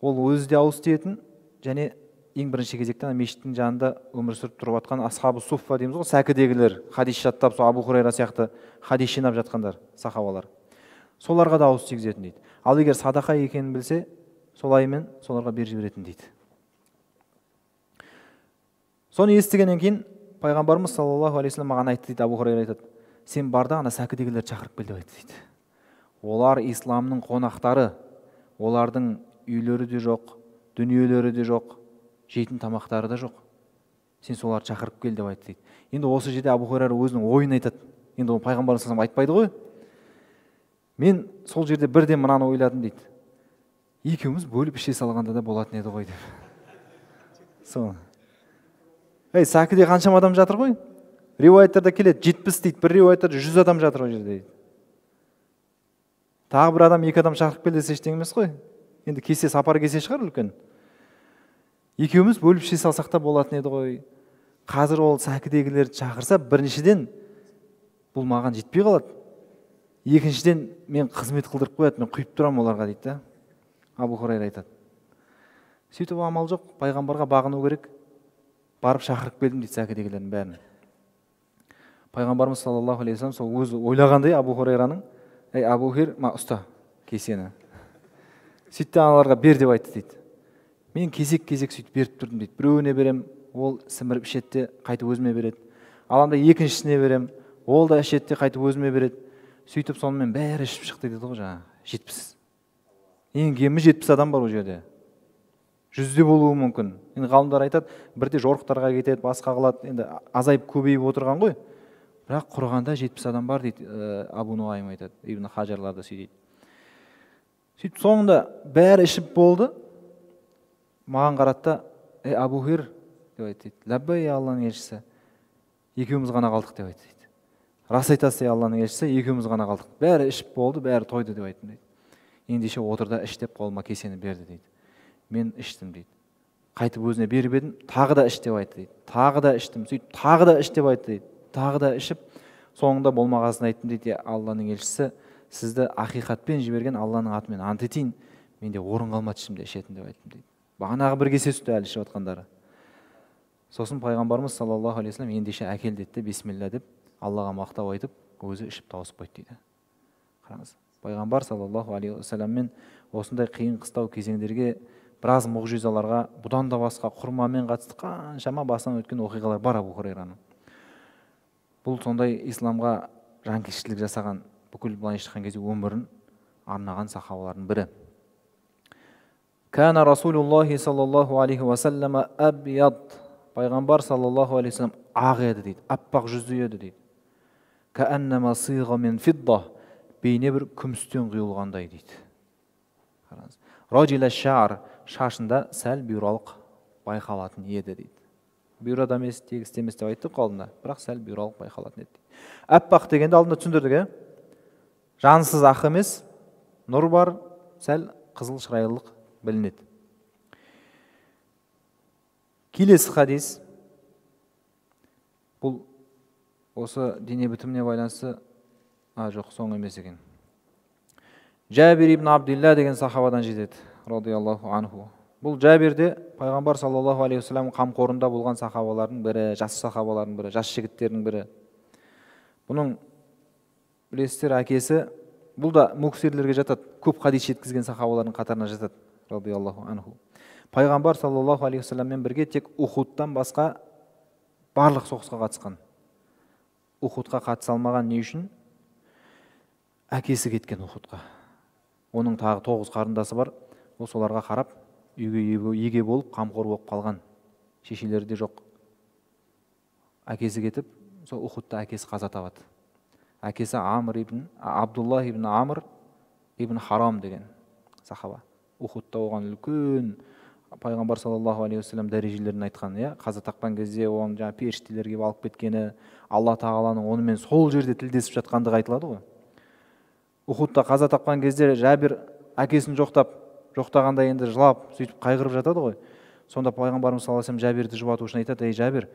ол өзі де ауыз тиетін, және ең бірінші кезекте мешіттің жанында өмір сүріп тұрып жатқан асхабы суффа дейміз ғой, сәкідегілер, хадис жаттап, сол Абу Хурайра сияқты хадис жинап жатқандар, сахабалар. Соларға да ауыз тигізетін дейді. Ал егер садақа екенін білсе, солаймен соларға беріп жіберетін дейді. Соны естігеннен кейін пайғамбарымыз саллаллаху алейхи вассалам маған айтты дейді, Абу Хурайра айтады, сен бар да ана сәкідегілерді шақырып кел деп айтты дейді. Олар исламның қонақтары, олардың үйлері де жоқ, дүниелері де жоқ, жейтін тамақтары да жоқ. Сен соларды шақырып кел деп айтты дейді. Енді осы жерде Абу Хурайра өзінің ойын айтады. Енді ол пайғамбарымыз саллаллаху алейхи айтпайды ғой. Мен сол жерде бірден мынаны ойладым дейді. Екеуміз бөліп іше салғанда да болатын еді ғой деп. Сол. Сәкіде қаншама адам жатыр ғой? Риуаяттарда келеді 70 дейді, бір риуаяттарда 100 адам жатыр ол жерде дейді. Тағы бір адам, 2 адам шақырып кел десе ештеңе емес қой. Енді кесе сапар кесе шығар үлкен. Екеуміз бөліп іше салсақ та болатын еді ғой. Қазір ол сәкідегілерді шақырса, біріншіден бұл маған жетпей қалады. Екіншіден мен қызмет қылдырып қояды, мен құйып тұрам оларға дейді да. Абу Хурайра айтады. Сөйтіп амал жоқ, пайғамбарға бағыну керек. Барып шақырып келдім дейді сәкідегілердің бәрін. Пайғамбарымыз саллаллаху алейхи вассалам сол өзі ойлағандай Абу Хурайраның, Абу Хир, ұста кесені. Сөйтті аналарға бер деп айтты дейді. Мен кезек-кезек сөйтіп беріп тұрдым дейді. Біреуіне берем, ол сіміріп ішетті, қайтып өзіме береді. Аламда екіншісіне берем, ол да ішетті, қайтып өзіме береді. Сөйтіп сонымен бәрі ішіп шықты дейді ғой жаңа. 70. Ең кемі 70 адам бар ол жерде. 100-де болуы мүмкін. Енді ғалымдар айтады, бірде жорықтарға кетеді, басқа қылады. Енді азайып көбейіп отырған ғой. Бірақ құрғанда 70 адам бар дейді. Абу Нуайм айтады. Ибн Хажарларда сөйтеді. Сөйтіп соңында бәрі ішіп болды. Маған қаратты, Абу Хир деп айтты. Ләббай Алланың елшісі. Екеуміз ғана қалдық деп айтты. Рас айтасыз Алланың елшісі, екеуміз ғана қалдық. Бәрі ішіп болды, бәрі тойды деп айттым дейді. Ендеше отырда іш деп қолыма кесені берді дейді. Мен іштім дейді. Қайтып өзіне беріп едім, тағы да іш деп айтты дейді. Тағы да іштім, сөйтіп тағы да іш деп айтты дейді. Тағы да ішіп, соңында болмағасын айттым дейді. Алланың елшісі, сізді ақиқатпен жіберген Алланың атымен ант етейін, менде орын қалмады ішімде ішетін деп айттым дейді. Бағанағы бір кесе сүтті әлі ішіп отқандары. Сосын пайғамбарымыз саллаллаху алейхи вассалам ендеше әкел деді, бисмилля деп Аллаға мақтау айтып, өзі ішіп тауысып қойды дейді. Қараңыз, пайғамбар саллаллаху алейхи вассаламмен осындай қиын қыстау кезеңдерге, біраз мұғжизаларға, бұдан да басқа құрмамен қатысты қаншама басынан өткен оқиғалар бар Абу Хурайраның. Бұл сондай исламға жанкештілік жасаған, бүкіл былайша айтқан кезде өмірін арнаған сахабалардың бірі. Кана Расулуллахи саллаллаху алейхи вассалама абияд. Пайғамбар саллаллаху алейхи вассалам ақ еді дейді, аппақ жүзді еді дейді. Кааннама сиға мен фидда, бейне бір күмістен құйылғандай дейді. Қараңыз. Раджила шар, шашында сәл бұйралық байқалатын еді дейді. Бұйрада емес, тегісті емес деп айттық алдында, бірақ сәл бұйралық байқалатын еді. Аппақ дегенде алдында түсіндірдік, жансыз ақ емес, нұр бар, сәл қызыл шырайлылық білінеді. Келесі хадис, бұл осы дене бітіміне байланысты, жоқ, соң емес екен. Жәбир ибн Абдилла деген сахабадан жетеді, радиаллаху анху. Бұл Жәбирде пайғамбар саллаллаху алейхи вассалам қамқорында болған сахабалардың бірі, жас сахабалардың бірі, жас жігіттердің бірі. Бұның білесіздер әкесі, бұл да муксирлерге жатады, көп хадис жеткізген сахабалардың қатарына жатады, радиаллаху анху. Пайғамбар саллаллаху алейхи вассаламмен бірге тек Ухудтан басқа барлық соғысқа қатысқан. Ухудқа қатыса алмаған не үшін? Әкесі кеткен Ухудқа. Оның тағы 9 қарындасы бар. Ол соларға қарап, еге болып, қамқор болып қалған. Шешелері де жоқ. Әкесі кетіп, сол Ухудта әкесі қаза табады. Әкесі Абдуллах ибн Амр ибн Харам деген сахаба. Ухудта оған үлкен пайғамбар саллаллаху алейхи вассалам дәрежелерін айтқан, қаза тапқан кезде оның жаңа періштелерге алып кеткені, Алла тағаланың онымен сол жерде тілдесіп жатқандығы айтылады ғой. Ухудта қаза тапқан кезде Жәбір әкесін жоқтағанда енді жылап, сөйтіп қайғырып жатады ғой. Сонда пайғамбарымыз саллаллаху алейхи вассалам Жәбірді жұбату үшін айтады: "Ей Жәбір,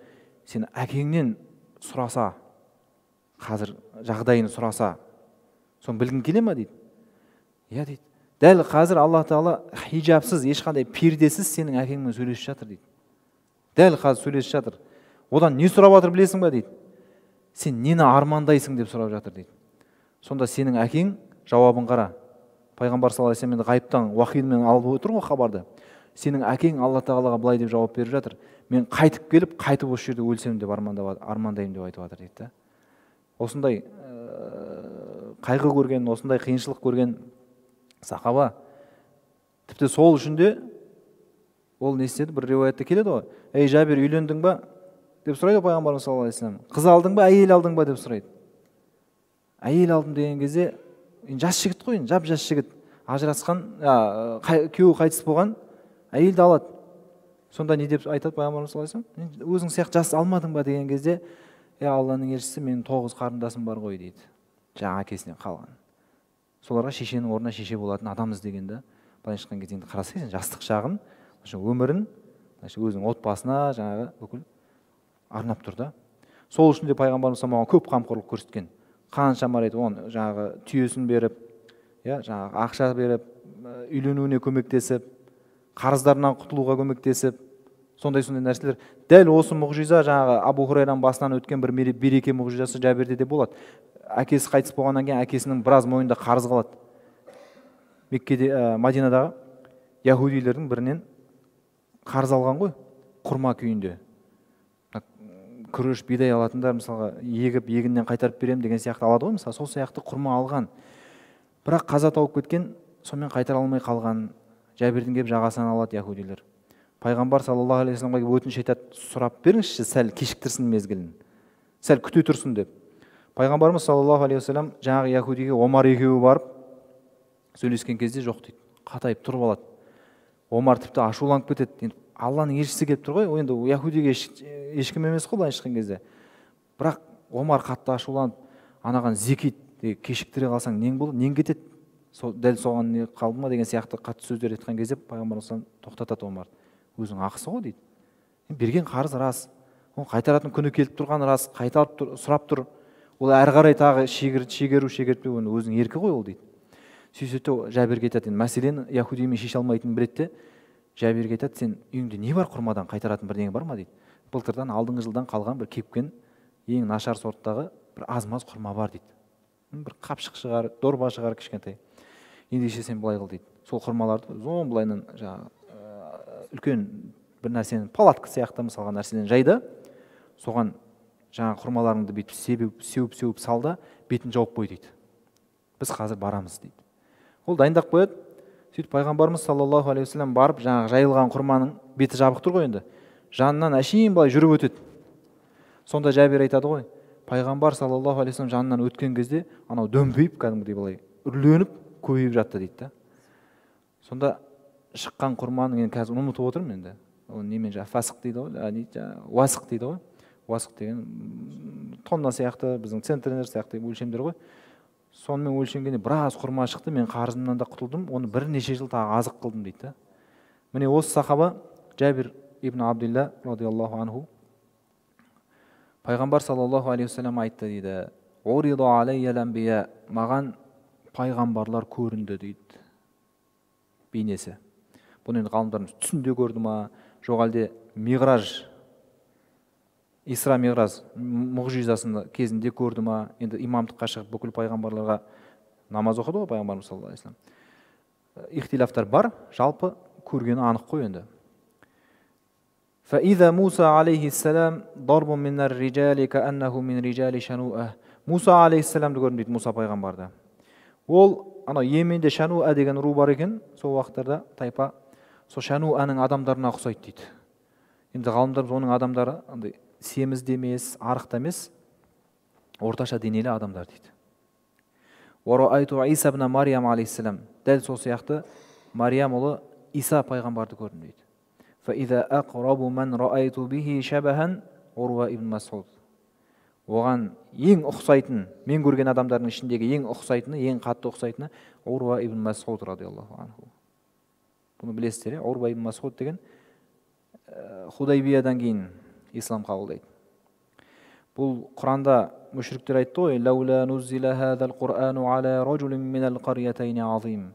сен әкеңнен сұраса, қазір жағдайын сұраса, соны білгің келе ме?" дейді. "Иә" дейді. "Дәл қазір Алла Тағала хижабсыз, ешқандай пердесіз сенің әкеңмен сөйлесіп жатыр" дейді. Дәл қазір сөйлесіп жатыр. Одан не сұрап жатыр білесің ба дейді. "Сен нені армандайсың" деп сұрап жатыр дейді. Сонда сенің әкең жауабын қара. Пайғамбар саллаллаху алейхи вассалам ғайыптан уахидмен алып отыр ғой хабарды. Сенің әкең Алла Тағалаға былай деп жауап беріп жатыр: "Мен қайтып келіп, қайтып осы жерде өлсем деп армандаймын" деп айтып жатыр дейді. Осындай қайғы көрген, осындай қиыншылық көрген сахаба Тіпті сол үшін де ол не істеді, бір риуаятта келеді ғой, ей Жабир, үйлендің ба деп сұрайды пайғамбарымыз саллаллаху алейхи вассалам. Қыз алдың ба, әйел алдың ба деп сұрайды. Әйел алдым деген кезде жас жігіт қой, жап жас жігіт, ажырасқан, күйеуі қайтыс болған, әйелді алады. Сонда не деп айтады пайғамбарымыз саллаллаху алейхи вассалам? Өзің сияқты жас алмадың ба деген кезде, Алланың елшісі, менің 9 қарындасым бар ғой дейді. Жаңа әкесінен қалған. Соларға шешенің орнына шеше болатын адамыз дегенді, былайша айтқан кезде қарасайсың, жастық шағын, өмірін, өзінің отбасына жаңағы бүкіл арнап тұр да. Сол үшін де пайғамбарымыз маған көп қамқорлық көрсеткен. Қаншама рет оны жаңағы түйесін беріп, жаңағы ақша беріп, үйленуіне көмектесіп, қарыздарынан құтылуға көмектесіп, сондай нәрселер. Дәл осы мұғжиза жаңағы Абу Хурайраның басынан өткен бір береке мұғжизасы Жабирде де болады. Әкесі қайтыс болғаннан кейін әкесінің біраз мойнында қарыз қалады. Меккеде, Мадинадағы яһудилердің бірінен қарыз алған ғой, құрма күйінде. Күріш, бидай алатындар мысалға егіп, егіннен қайтарып берем деген сияқты алады ғой, мысалы сол сияқты құрма алған. Бірақ қаза тауып кеткен, сонымен қайтара алмай қалған. Жабирдің кеп жағасынан алады яһудилер. Пайғамбар саллаллаху алейхи вассаламға өтініш айтады, сұрап беріңізші, сәл кешіктірсін мезгілін, сәл күте тұрсын деп. Пайғамбарымыз саллаллаху алейхи вассалам жаңағы яһудиге Омар екеуі барып сөйлескен кезде жоқ дейді, қатайып тұрып алады. Омар тіпті ашуланып кетеді. Алланың елшісі келіп тұр ғой, енді яһудиге ешкім емес қой былайша айтқан кезде. Бірақ Омар қатты ашуланып, анаған зекет кешіктіре қалсаң нең болады, нең кетеді? Дәл соған не қалды ма деген сияқты қатты сөздер айтқан кезде пайғамбарымыз тоқтатады Омар. Өзің ақысы ғой дейді. Берген қарыз рас. Ол қайтаратын күні келіп тұрған рас, қайтарып тұр, сұрап тұр. Ол әрі қарай тағы шегертпеу өзінің еркі ғой ол дейді. Сөйтсе Жабирге айтады, мәселені яһудимен шеше алмайтынын біледі. Жабирге айтады, сен үйіңде не бар, құрмадан қайтаратын бірдеңе бар ма дейді. Былтырдан алдыңғы жылдан қалған бір кепкен ең нашар сорттағы бір аз-маз құрма бар дейді. Бір қапшық шығар, дорба шығар кішкентай. Ендеше сен былай қыл дейді. Сол құрмаларды былайынан үлкен бір нәрсені, палатка сияқты мысалға нәрседен жайды, соған жаңа құрмаларыңды бүйтіп сеуіп салда, бетін жауып қой дейді. Біз қазір барамыз дейді. Ол дайындап қояды. Сөйтіп пайғамбарымыз саллаллаху алейхи вассалам барып, жаңағы жайылған құрманың беті жабық тұр ғой енді. Жанынан әшейін былай жүріп өтеді. Сонда Жабир айтады ғой, пайғамбар саллаллаху алейхи вассалам жанынан өткен кезде, анау дөмбейіп кәдімгідей былай үрленіп көбейіп жатты дейді. Сонда шыққан құрманың, енді қазір ұмытып отырмын енді. Ол немен фасық дейді ғой, уасық дейді ғой. Уасық деген тонна сияқты, біздің центнер сияқты өлшемдер ғой. Сонымен өлшенгенде біраз құрма шықты, мен қарызымнан да құтылдым, оны бірнеше жыл тағы азық қылдым дейді. Міне осы сахаба Жабир ибн Абдилла радиаллаху анху пайғамбар саллаллаху алейхи вассалам айтты дейді, «Урида алейял анбия», маған пайғамбарлар көрінді дейді, бейнесі. Бұны енді ғалымдарымыз түсінде көрді ма, жоқ әлде Миғраж, Исра Миғраж мұғжизасының кезінде көрді ма? Енді имамдыққа шығып бүкіл пайғамбарларға намаз оқыды ғой пайғамбарымыз саллаллаху алейхи вассалам. Ихтилафтар бар, жалпы көргені анық қой енді. فإذا موسى عليه السلام ضرب من الرجال كأنه من رجال شنوءة. Муса алейхиссаламды көрдім дейді, Муса пайғамбарды. Ол анау Йеменде Шануа деген ру бар екен, сол уақыттарда тайпа, сол Шануаның адамдарына ұқсайды дейді. Енді ғалымдар оның адамдары андай семізде емес, арықта емес, орташа денелі адамдар дейді. Уарайту Иса ибн Мариям алейхиссалам, дәл сол сияқты Мариям ұлы Иса пайғамбарды көрдім дейді. فإذا أقرب من رأيت به شبها عروة ибн Мас'уд. Оған ең ұқсайтын, мен көрген адамдардың ішіндегі ең ұқсайтыны, ең қатты ұқсайтыны Уруа ибн Мас'уд радиаллаху анху. Бұны білесіздер, Уруа ибн Мас'уд деген Худайбиядан кейін ислам қабылдайды. Бұл Құранда мүшриктер айтты ғой, «Лаула нуззила хазал Қур'ану ала ражулин минал қариятайни азим».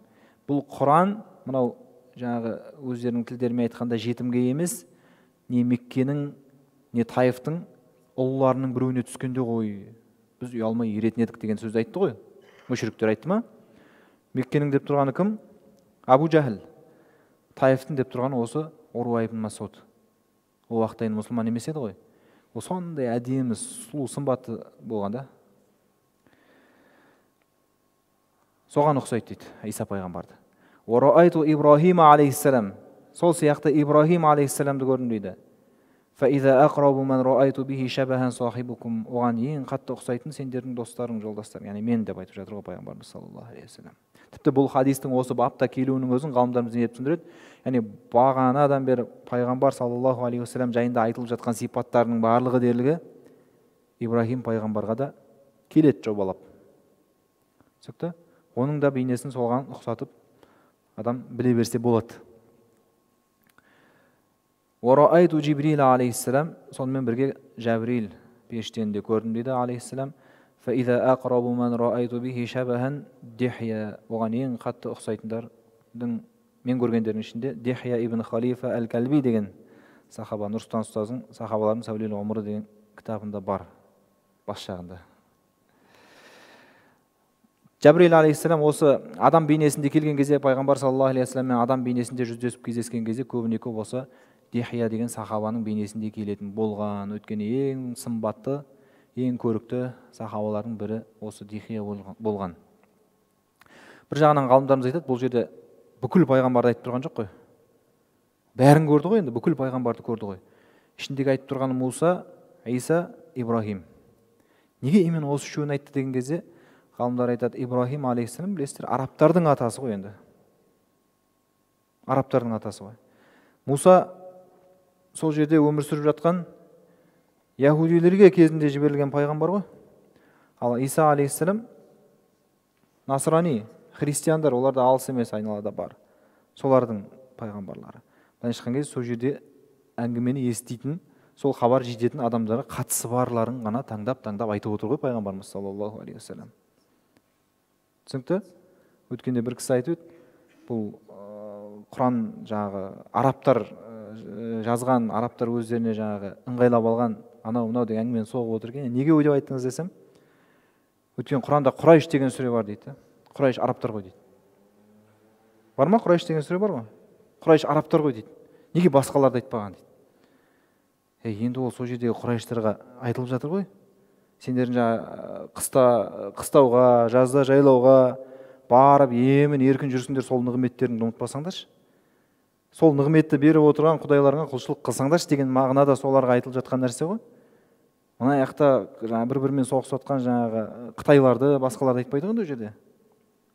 Бұл Құран, мынау жаңағы өздерінің тілдерімен айтқанда жетімге емес, не Меккенің, не Таифтың ұлыларының біреуіне түскенде ғой, біз ұялмай еретін едік деген сөзді айтты ғой. Мүшриктер айтты ма? Меккенің деп тұрғаны кім? Абу Жахл. Таифтың деп тұрғаны осы Уруа ибн Мас'уд. Ол уақытта енді мұсылман емес еді ғой. Ол сондай әдемі, сұлу, сымбатты болған да. Соған ұқсайды дейді Иса пайғамбарды. Ураайту Ибрахим алейхиссалам. Сол сияқты Ибрахим алейхиссаламды көрдім дейді. Фаиза ақрабу ман раайту бихи шабахан сахибукум. Оған ең қатты ұқсайтын сендердің достарың, жолдастарың, яғни мен деп айтып жатыр ғой пайғамбарымыз саллаллаху алейхи вассалам. Тіпті бұл хадистің осы бапта келуінің өзін ғалымдарымыз не деп түсіндіреді? Яғни бағанадан бері пайғамбар саллаллаху алейхи вассалам жайында айтылып жатқан сипаттарының барлығы дерлігі Ибрахим пайғамбарға да келеді жобалап. Түсінікті? Оның да бейнесін соған ұқсатып адам біле берсе болады. Ураайту Джибрил алейхиссалам, сонымен бірге Жәбрил періштені де көрдім дейді алейхиссалам. Фаиза ақрабу ман раайту бихи шабахан Дихия. Оған ең қатты ұқсайтындардың мен көргендердің ішінде Дихия ибн Халифа әл-Кәлби деген сахаба, Нұрсұлтан ұстаздың сахабалардың сәулелі ғұмыры деген кітабында бар, бас жағында. Жәбрил алейхиссалам осы адам бейнесінде келген кезде, пайғамбар саллаллаху алейхи вассаламмен адам бейнесінде жүздесіп кездескен кезде көбіне көп осы Дихия деген сахабаның бейнесінде келетін болған. Өйткені ең сымбатты, ең көрікті сахабалардың бірі осы Дихия болған. Бір жағынан ғалымдарымыз айтады, бұл жерде бүкіл пайғамбарды айтып тұрған жоқ қой. Бәрін көрді ғой, енді бүкіл пайғамбарды көрді ғой. Ішіндегі айтып тұрғаны Муса, Иса, Ибрахим. Неге именно осы үшеуін айтты деген кезде, ғалымдар айтады, Ибрахим алейхиссалам, білесіздер, арабтардың атасы ғой енді. Арабтардың атасы ғой. Муса сол жерде өмір сүріп жатқан яһудилерге кезінде жіберілген пайғамбар ғой. Ал Иса алейхиссалам насрани, христиандар, олар да алыс емес, айналада бар. Солардың пайғамбарлары. Былайша айтқан кезде сол жерде әңгімені еститін, сол хабар жететін адамдарға қатысы барларын ғана таңдап айтып отыр ғой пайғамбарымыз саллаллаху алейхи вассалам. Түсінікті? Өткенде бір кісі айтып еді, бұл Құран жаңағы арабтар жазған, арабтар өздеріне жаңағы ыңғайлап алған анау-мынау деген әңгімені соғып отыр екен. Неге өйтіп айттыңыз десем, өткен Құранда Құрайш деген сүре бар дейді. Құрайш арабтар ғой дейді. Бар ма Құрайш деген сүре бар ма? Құрайш арабтар ғой дейді. Неге басқаларды айтпаған дейді. Енді ол сол жердегі Құрайштарға айтылып жатыр ғой. Сендердің жаңа қыстауға, жазда жайлауға барып емін еркін жүрсіңдер, сол нығметтеріңді ұмытпасаңдаршы. Сол нығметті беріп отырған құдайларға құлшылық қылсаңдаршы деген мағынада соларға айтылып жатқан нәрсе ғой. Мына жақта бір-бірімен соғысып жатқан жаңағы қытайларды, басқаларды айтпайды ғой ол жерде.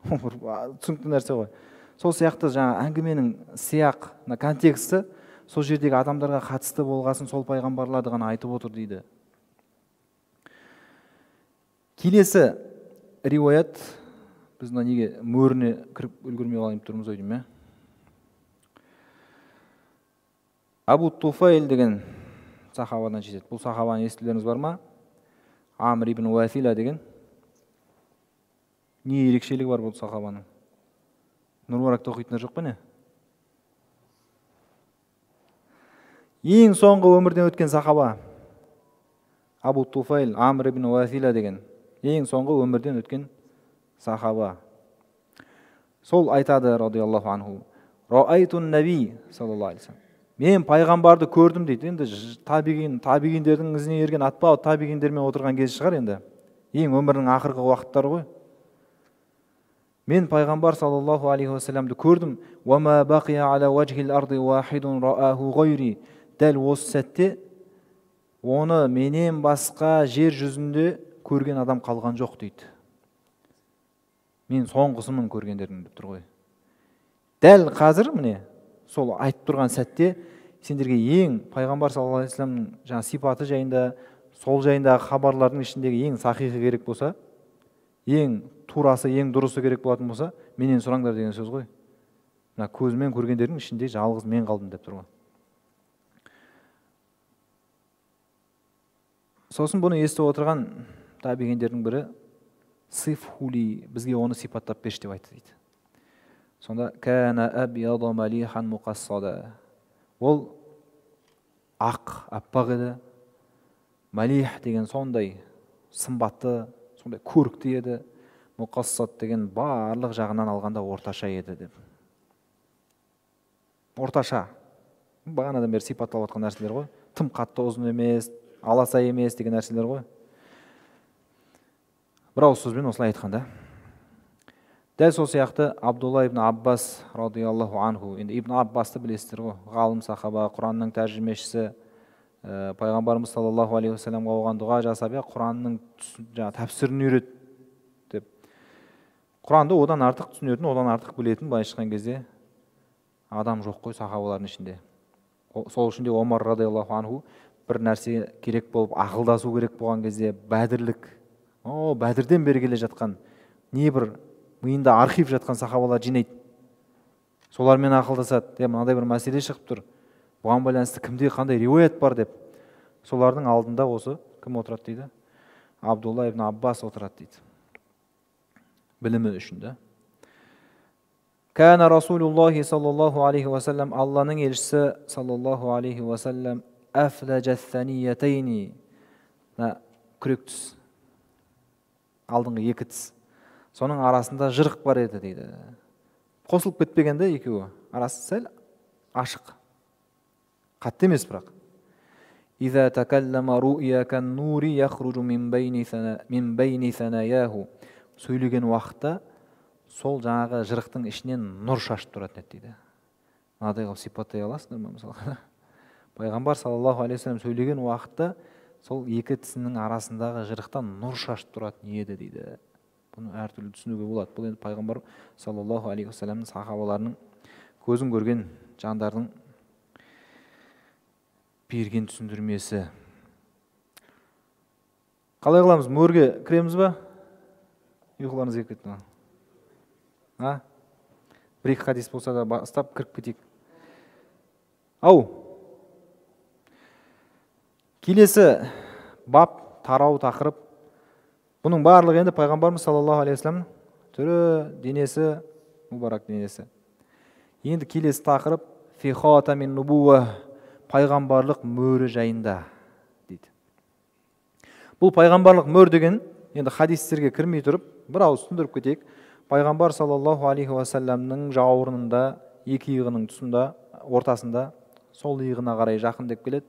Түсінікті нәрсе ғой. Сол сияқты жаңа әңгіменің сияқ, контексті сол жердегі адамдарға қатысты болғасын сол пайғамбарларды ғана айтып отыр дейді. Келесі риуаят, біз неге мөріне кіріп үлгермей қалайын тұрмыз ой деймін. Абу Туфайл деген сахабадан жетеді. Бұл сахабаны естілеріңіз бар ма? Амр ибн Уафила деген. Не ерекшелігі бар бұл сахабаның? Нұрбаракта оқитындар жоқ па не? Ең соңғы өмірден өткен сахаба Абу Туфайл, Амр ибн Уафила деген. Ең соңғы өмірден өткен сахаба. Сол айтады, радиаллаху анху, Раайтун наби, саллаллаху алейхи вассалам. Мен пайғамбарды көрдім дейді. Енді табигиндердің ізіне ерген атпау табигиндермен отырған кез шығар енді. Ең өмірінің ақырғы уақыттары ғой. Мен пайғамбар саллаллаху алейхи вассаламды көрдім. Уама бақия аля ваджхил арды вахидун рааху гайри. Дәл осы сәтте оны менен басқа жер жүзінде көрген адам қалған жоқ дейді. Мен соңғысымын көргендердің деп тұр ғой. Дәл қазір міне сол айтып тұрған сәтте сендерге ең пайғамбар саллаллаху алейхи вассаламның жаңа сипаты жайында, сол жайындағы хабарлардың ішіндегі ең сахихи керек болса, ең турасы, ең дұрысы керек болатын болса, менен сұраңдар деген сөз ғой. Мына көзімен көргендердің ішінде жалғыз мен қалдым деп тұр ғой. Сосын бұны естіп отырған табигиндердің бірі Сифхули, бізге оны сипаттап берші деп айтты дейді. Сонда кәна абияда малихан муқассада. Ол ақ, аппақ еді. Малих деген сондай сымбатты, сондай көрікті еді. Муқассад деген барлық жағынан алғанда орташа еді деп. Орташа. Бағанадан бері сипатталып жатқан нәрселер ғой. Тым қатты ұзын емес, аласа емес деген нәрселер ғой. Бір ауыз сөзбен осылай айтқанда. Дәл сол сияқты Абдулла ибн Аббас радиаллаху анху, енді ибн Аббасты білесіздер ғой, ғалым сахаба, Құранның тәржімешісі, пайғамбарымыз саллаллаху алейхи уассаламға оған дұға жасап, Құранның тәпсірін үйрет деп. Құранды одан артық түсінетін, одан артық білетін былайша айтқан кезде адам жоқ қой сахабалардың ішінде. Сол үшін де Омар радиаллаху анху бір нәрсе керек болып, ақылдасу керек болған кезде бәдірлік, бәдірден бері келе жатқан не бір миында архив жатқан сахабалар жинайды. Солармен ақылдасады. Мынадай бір мәселе шығып тұр. Бұған байланысты кімде қандай риуаят бар деп. Солардың алдында осы кім отырады дейді? Абдулла ибн Аббас отырады дейді. Білімі үшін де. Кәна Расулуллахи саллаллаху алейхи вассалам, Алланың елшісі саллаллаху алейхи вассалам, әфләжәттәниятейни, күрек түс, алдыңғы екі тіс, соның арасында жырық бар еді дейді. Қосылып кетпегенде екеуі, арасы сәл ашық, қатты емес бірақ. Иза такаллама ру'я кан нури яхруджу мин байни санаяху, сөйлеген уақытта сол жаңағы жырықтың ішінен нұр шашып тұратын еді дейді. Мынадай қылып сипаттай аласыңдар ма мысалы? Пайғамбар саллаллаху алейхи вассалам сөйлеген уақытта сол екі тісінің арасындағы жырықтан нұр шашып тұратын еді дейді. Бұны әртүрлі түсінуге болады. Бұл енді пайғамбар саллаллаху алейхи вассаламның сахабаларының көзін көрген жандардың берген түсіндірмесі. Қалай қыламыз? Мөрге кіреміз ба? Ұйқыларыңыз келіп кетті ма? Бір-екі хадис болса да бастап кіріп кетейік. Келесі бап, тарау тақырып. Бұның барлығы енді пайғамбарымыз саллаллаху алейхи вассалам түрі, денесі, мұбарак денесі. Енді келесі тақырып фи хатамин нубуа, пайғамбарлық мөрі жайында дейді. Бұл пайғамбарлық мөр деген енді хадистерге кірмей тұрып, бір ауыз түсіндіріп кетейік. Пайғамбар саллаллаху алейхи вассаламның жауырынында, екі иығының тұсында, ортасында, сол иығына қарай жақын деп келеді,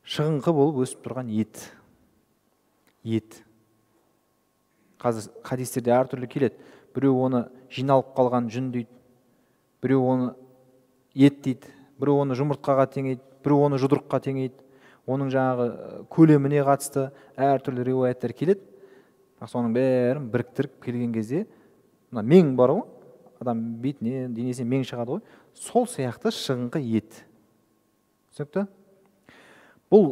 шығыңқы болып өсіп тұрған ет. Қазір хадистерде әртүрлі келеді. Біреу оны жиналып қалған жүн дейді, біреу оны ет дейді, біреу оны жұмыртқаға теңейді, біреу оны жұдырыққа теңейді. Оның жаңағы көлеміне қатысты әртүрлі риуаяттар келеді. Соның бәрін біріктіріп келген кезде, мең бар ғой, адам бетіне, денесіне мең шығады ғой, сол сияқты шығыңқы ет. Түсінікті? Бұл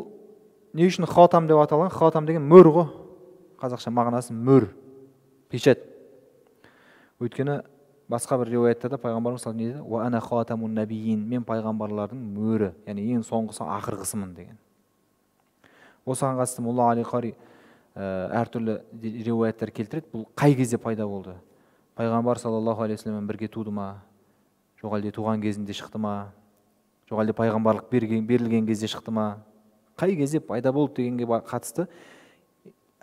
не үшін хатам деп аталған? Хатам деген мөр ғой. Қазақша мағынасы мөр, печат. Өйткені басқа бір риуаяттарда пайғамбарымыз саллаллаху алейхи вассалам ана хатамун набиин, мен пайғамбарлардың мөрі, яғни ең соңғысы, ақырғысымын деген. Осыған қатысты Мулла Али Қари әртүрлі риуаяттар келтіреді. Бұл қай кезде пайда болды? Пайғамбар саллаллаху алейхи вассаламмен бірге туды ма? Жоқ әлде туған кезінде шықты ма? Жоқ әлде пайғамбарлық берілген кезде шықты ма? Қай кезде пайда болды дегенге қатысты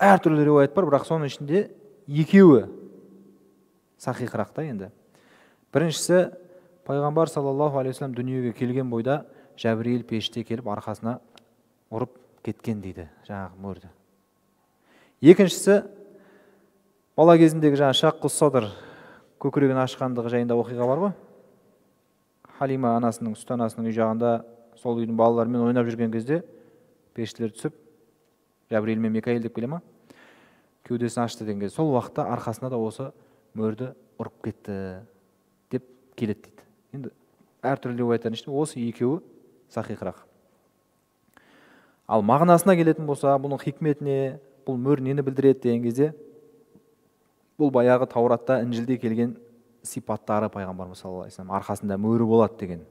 әртүрлі риуаят бар, бірақ соның ішінде екеуі сахихрақта енді. Біріншісі, пайғамбар саллаллаху алейхи вассалам дүниеге келген бойда Жәбірейіл пеште келіп арқасына ұрып кеткен дейді жаңағы мөрді. Екіншісі, бала кезіндегі жаңағы шаққу садыр, көкірегін ашқандығы жайында оқиға бар ғой. Халима анасының, сүт анасының үй жағында сол үйдің балаларымен ойнап жүрген кезде пештілер түсіп, Жәбірейіл мен Микаил деп келе ма? Кеудесін ашты деген кезде, сол уақытта арқасына да осы мөрді ұрып кетті деп келеді дейді. Енді әртүрлі риуаяттардың ішінде осы екеуі сахихрақ. Ал мағынасына келетін болса, бұның хикметіне, бұл мөр нені білдіреді деген кезде, бұл баяғы Тауратта, Інжілде келген сипаттары пайғамбарымыз саллаллаху алейхи вассалам арқасында мөрі болады деген.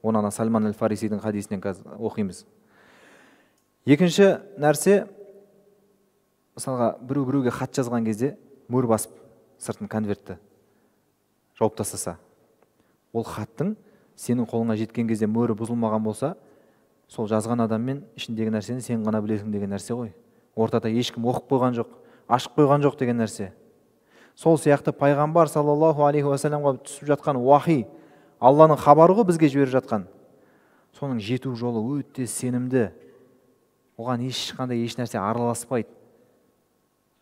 Оны ана Сальман әл-Фарисидің хадисінен оқимыз. Екінші нәрсе, мысалға біреуге хат жазған кезде мөр басып сыртын конвертті жауып тастаса, ол хаттың сенің қолыңа жеткен кезде мөрі бұзылмаған болса, сол жазған адаммен ішіндегі нәрсені сен ғана білесің деген нәрсе ғой. Ортада ешкім оқып қойған жоқ, ашып қойған жоқ деген нәрсе. Сол сияқты пайғамбар саллаллаху алейхи вассаламға түсіп жатқан уахи, Алланың хабары ғой бізге жіберіп жатқан. Соның жету жолы өте сенімді. Оған ешқандай еш нәрсе араласпайды.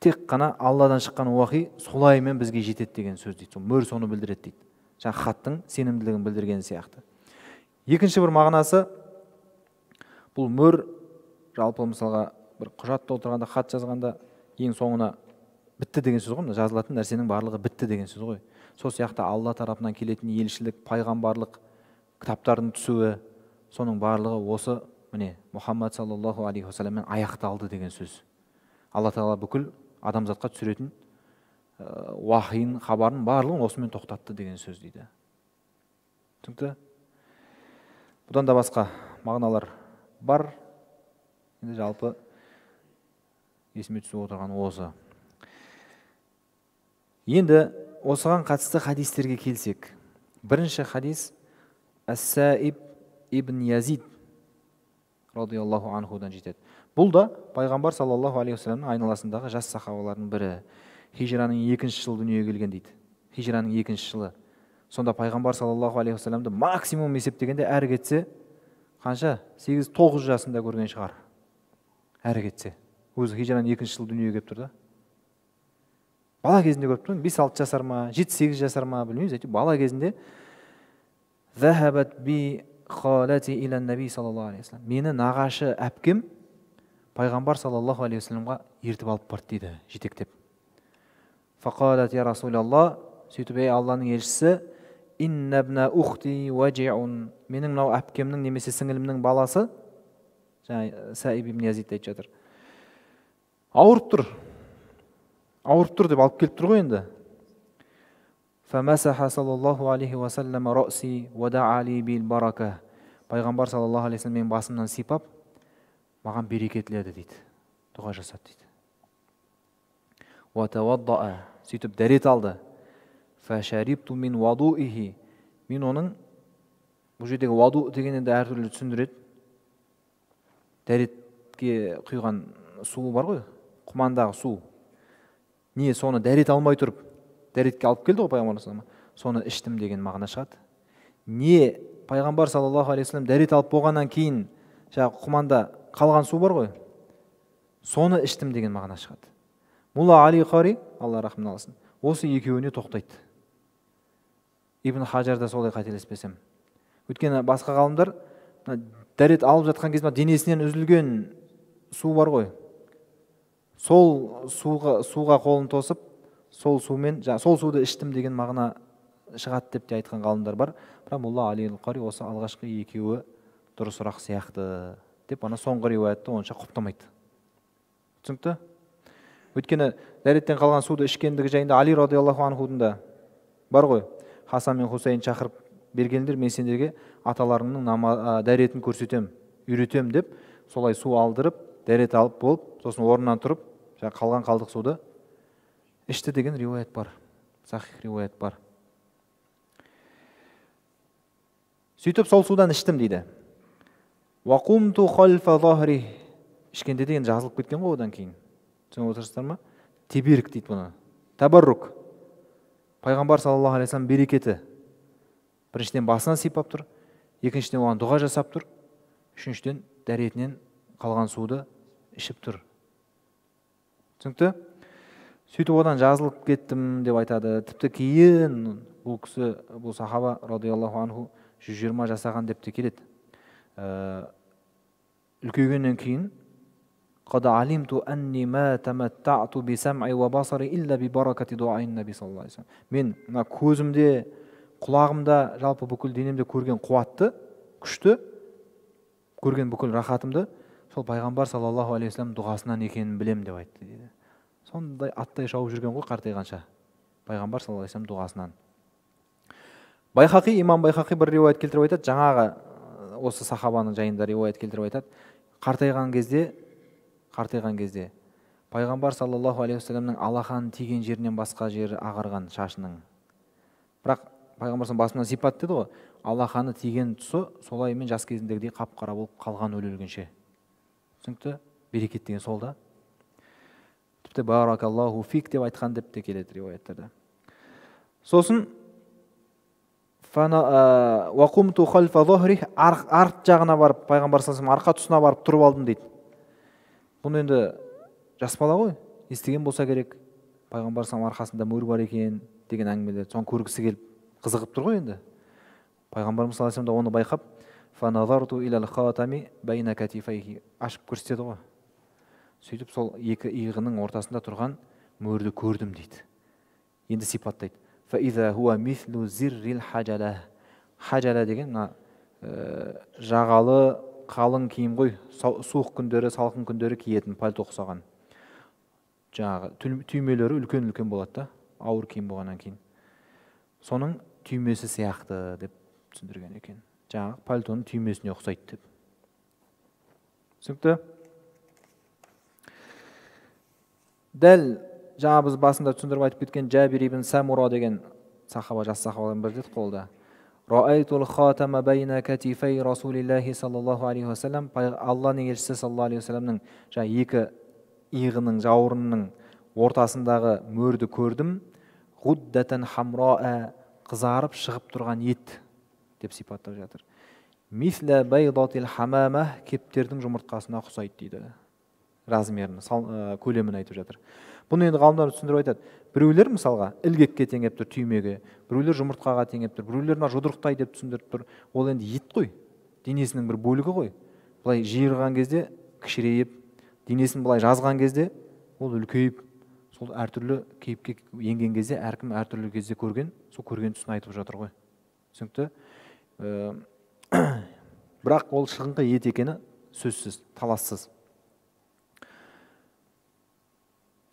тек қана Алладан шыққан уахи солаймен бізге жетеді деген сөз дейді. Сол мөр соны білдіреді дейді. Жаңа хаттың сенімділігін білдірген сияқты. Екінші бір мағынасы, бұл мөр жалпы мысалға бір құжат толтырғанда, хат жазғанда ең соңына бітті деген сөз ғой. Мына жазылатын нәрсенің барлығы бітті деген сөз ғой. Сол сияқты Алла тарапынан келетін елшілік, пайғамбарлық, кітаптардың түсуі, соның барлығы осы міне Мұхаммад саллаллаху алейхи уассаламмен аяқталды деген сөз. Алла тағала бүкіл адамзатқа түсіретін уахиын, хабарын барлығын осымен тоқтатты деген сөз дейді. Түсінікті? Бұдан да басқа мағыналар бар. Енді жалпы есіме түсіп отырған осы. Енді осыған қатысты хадистерге келсек. Бірінші хадис Ас-Саиб ибн Язид радиаллаху анхудан жетеді. Бұл да пайғамбар саллаллаху алейхи уассаламның айналасындағы жас сахабалардың бірі. Хижраның 2-ші жылы дүниеге келген дейді. Хижраның 2-ші жылы. Сонда пайғамбар саллаллаху алейхи уассаламды максимум есептегенде әрі кетсе қанша? 8-9 жасында көрген шығар. Әрі кетсе. Өзі хижраның 2-ші жылы дүниеге келіп тұр да. Бала кезінде көріп тұрмын, 5-6 жасар ма, 7-8 жасар ма, білмейміз, әйтеуір бала кезінде «Зәхәбәт би халати илән наби саллаллаху алейхи уассалам». Мені нағашы әпкем пайғамбар саллаллаху алейхи уассаламға ертіп алып барды дейді, жетектеп. Фақалат я Расулаллах, сөйтіп ей Алланың елшісі, иннабна ухти ваджиун. Менің мынау әпкемнің немесе сіңілімнің баласы, жаңа Саиб ибн Язид айтып жатыр. Ауырып тұр деп алып келіп тұр ғой енді. Фамасаха саллаллаху алейхи уассалам раси вада'a ли бил барака. Пайғамбар саллаллаху алейхи уассалам менің басымнан сипап, маған береке тіледі дейді. Дұға жасады дейді. Ва тавадда'a, сөйтіп дәрет алды. Фашарибту мин вадуихи. Мен оның бұл жердегі ваду деген енді әртүрлі түсіндіреді. Дәретке құйған су бар ғой, құмандағы су. Не соны дәрет алмай тұрып, дәретке алып келді ғой пайғамбар саллаллаху алейхи уассалам. Соны іштім деген мағына шығады. Не пайғамбар саллаллаху алейхи уассалам дәрет алып болғаннан кейін жаңағы құманда қалған су бар ғой, соны іштім деген мағына шығады. Мулла Али Қари, Алла рахмын алсын, осы екеуіне тоқтайды. Ибн Хаджар да солай қателеспесем. Өйткені басқа ғалымдар дәрет алып жатқан кезде денесінен үзілген су бар ғой, сол суға қолын тосып, сол суды іштім деген мағына шығады деп те айтқан ғалымдар бар. Бірақ Мулла Али Қари осы алғашқы екеуі дұрысырақ сияқты деп ана соңғы риуаятты онша құптамайды. Түсінікті? Өйткені дәреттен қалған суды ішкендігі жайында Али радиаллаху анхудың да бар ғой. Хасан мен Хусейн шақырып бергендер, мен сендерге аталарыңның дәретін көрсетем, үйретем деп, солай су алдырып, дәрет алып болып, сосын орнынан тұрып, қалған қалдық суды ішті деген риуаят бар. Сахих риуаят бар. Сөйтіп сол судан іштім дейді. Вақумту халфа захри. Ішкенде деген жазылып кеткен ғой одан кейін. Түсініп отырсыздар ма? Теберік дейді бұны. Табаррук. Пайғамбар саллаллаху алейхи уассалам берекеті. Біріншіден басынан сипап тұр, екіншіден оған дұға жасап тұр, үшіншіден дәретінен қалған суды ішіп тұр. Түсінікті? Сөйтіп одан жазылып кеттім деп айтады. Тіпті кейін бұл кісі, бұл сахаба радиаллаху анху 120 жасаған деп те келеді. Үлкейгеннен кейін قد علمت أني ما تمتعت بسمعي وبصري إلا ببركة دعاء النبي صلى الله عليه وسلم. Мен мына көзімде, құлағымда, жалпы бүкіл денемде көрген қуатты, күшті, көрген бүкіл рахатымды сол пайғамбар саллаллаху алейхи уассалам дұғасынан екенін білем деп айтты дейді. Сондай аттай шауып жүрген ғой қартайғанша. Пайғамбар саллаллаху алейхи уассалам дұғасынан. Байхақи, имам Байхақи бір риуаят келтіріп айтады, жаңағы осы сахабаның жайында риуаят келтіріп айтады. Қартайған кезде пайғамбар саллаллаху алейхи уассаламның алақанын тиген жерінен басқа жері ағарған шашының. Бірақ пайғамбар басынан сипат деді ғой, алақаны тиген тұсы солаймен жас кезіндегідей қап-қара болып қалған өле өлгенше. Түсінікті? Берекет деген сол да. Тіпті баракаллаху фик деп айтқан деп те келеді риуаяттарда. Сосын вақумту халфа захри, арт жағына барып, пайғамбар саллаллаху алейхи уассалам арқа тұсына барып тұрып алдым дейді. Бұны енді жас бала ғой, естіген болса керек, пайғамбар саллаллаху арқасында мөр бар екен деген әңгімелерді, соны көргісі келіп қызығып тұр ғой енді. Пайғамбарымыз саллаллаху алейхи вассалам да оны байқап, фаназарту илал хатами байна катифайхи, ашып көрсетеді ғой. Сөйтіп сол екі иығының ортасында тұрған мөрді көрдім дейді. Енді сипаттайды. Фаиза хуа мислу зиррил хажала. Хажала деген жағалы қалың киім ғой, суық күндері, салқын күндері киетін пальто ұқсаған. Жаңағы түймелері үлкен-үлкен болады да, ауыр киім болғаннан кейін. Соның түймесі сияқты деп түсіндірген екен. Жаңағы пальтоның түймесіне ұқсайды деп. Түсінікті? Дәл жаңа біз басында түсіндіріп айтып кеткен Жәбир ибн Самура деген сахаба, жас сахабадан бірі деді қолда. Раайтул хатама байна катифай Расулиллахи саллаллаху алейхи вассалам, Алланың елшісі саллаллаху алейхи вассаламның екі иығының жауырынының ортасындағы мөрді көрдім. Гуддатан хамра'a, қызарып шығып тұрған ет деп сипаттап жатыр. Мисля байдатил хамама, кептердің жұмыртқасына ұқсайды дейді. Размерін, көлемін айтып жатыр. Бұны енді ғалымдар түсіндіріп айтады. Біреулер мысалға ілгекке теңеп тұр, түймеге, біреулер жұмыртқаға теңеп тұр, біреулер жұдырықтай деп түсіндіріп тұр. Ол енді ет қой, денесінің бір бөлігі ғой. Бұлай жиырған кезде кішірейіп, денесін бұлай жазған кезде ол үлкейіп, сол әртүрлі кейіпке енген кезде әркім әртүрлі кезде көрген, сол көрген түсін айтып жатыр ғой. Түсінікті? Бірақ ол шығыңқы ет екені сөзсіз, талассыз.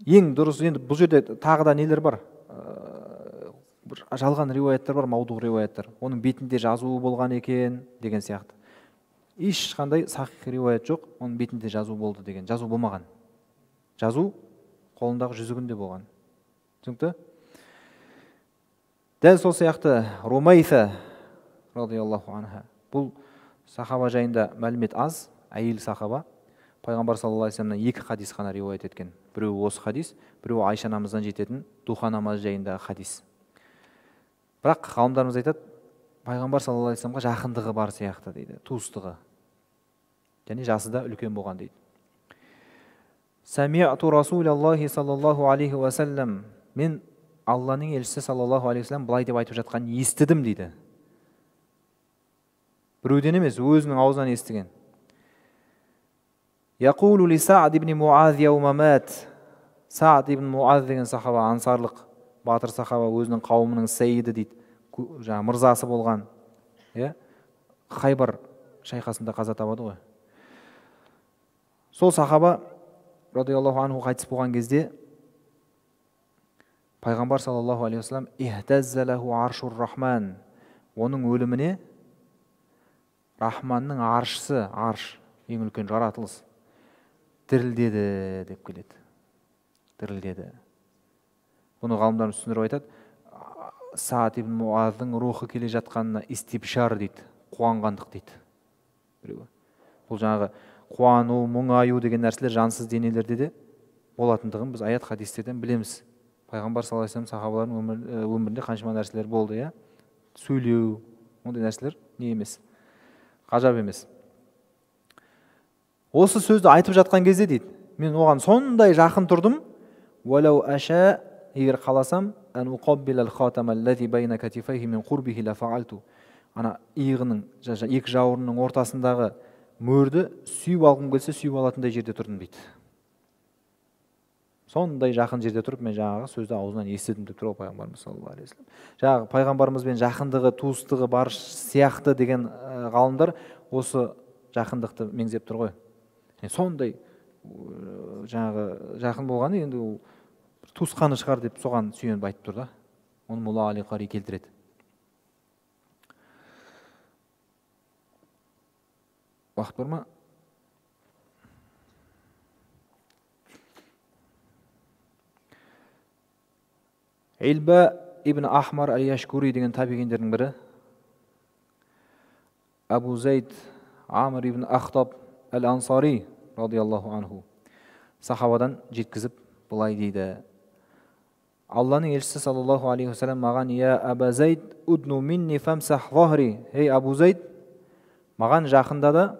Ең дұрыс, енді бұл жерде тағы да нелер бар, жалған риуаяттар бар, маудуғ риуаяттар. Оның бетінде жазуы болған екен деген сияқты. Ешқандай сахих риуаят жоқ, оның бетінде жазу болды деген. Жазу болмаған. Жазу қолындағы жүзігінде болған. Түсінікті? Дәл сол сияқты Румайса радиаллаху анха. Бұл сахаба жайында мәлімет аз, әйел сахаба. Пайғамбар саллаллаху алейхи вассаламнан екі хадис қана риуаят еткен. Біреуі осы хадис, біреуі Айша анамыздан жететін духа намазы жайындағы хадис. Бірақ ғалымдарымыз айтады, Пайғамбар саллаллаху алейхи вассаламға жақындығы бар сияқты дейді, туыстығы. Және жасы да үлкен болған дейді. Сами'ту Расулаллахи саллаллаху алейхи вассалам, мен Алланың елшісі саллаллаху алейхи вассалам былай деп айтып жатқанын естідім дейді. Біреуден емес, өзінің аузынан естіген. Яқулу ли Саад ибн Муаз яума мат. Саад ибн Муаз деген сахаба, ансарлық батыр сахаба, өзінің қауымының сәйіді дейді, жаңа мырзасы болған. Хайбар шайқасында қаза табады ғой. Сол сахаба радиаллаху анху қайтыс болған кезде Пайғамбар саллаллаху алейхи вассалам ихтаззалаху аршур рахман, оның өліміне Рахманның аршысы, арш, ең үлкен жаратылыс, дірілдеді деп келеді. Дірілдеді. Бұны ғалымдарымыз түсіндіріп айтады. Саад ибн Муаздың рухы келе жатқанына истибшар дейді, қуанғандық дейді. Бұл жаңағы қуану, мұңаю деген нәрселер жансыз денелерде де болатындығын біз аят хадистерден білеміз. Пайғамбар саллаллаху алейхи вассалам сахабалардың өмірінде қаншама нәрселер болды, сөйлеу, ондай нәрселер не емес, ғажап емес. Осы сөзді айтып жатқан кезде дейді, мен оған сондай жақын тұрдым, уәләу аша, егер қаласам, ән уқаббилал хатама аллази байна катифайхи мин қурбихи ла фаалту. Ана иығының, екі жауырынның ортасындағы мөрді сүйіп алғым келсе, сүйіп алатындай жерде тұрдым дейді. Сондай жақын жерде тұрып, мен жаңағы сөзді аузынан естідім деп тұр пайғамбарымыз саллаллаху алейхи вассалам. Жаңағы пайғамбарымызбен жақындығы, туыстығы бар сияқты деген ғалымдар осы жақындықты меңзеп тұр ғой. Сондай жаңағы жақын болғаны енді туысқаны шығар деп соған сүйеніп айтып тұр да. Оны Мулла Али Қари келтіреді. Уақыт бар ма? Илба ибн Ахмар аль-Яшкури деген табиғиндердің бірі, Абу Зайд Амр ибн Ахтаб аль-Ансари радиаллаху анху сахабадан жеткізіп былай дейді: Алланың елшісі саллаллаху алейхи вассалам маған: Я Аба Зайд удну минни фамсах захри. Ей Абу Зайд, маған жақында да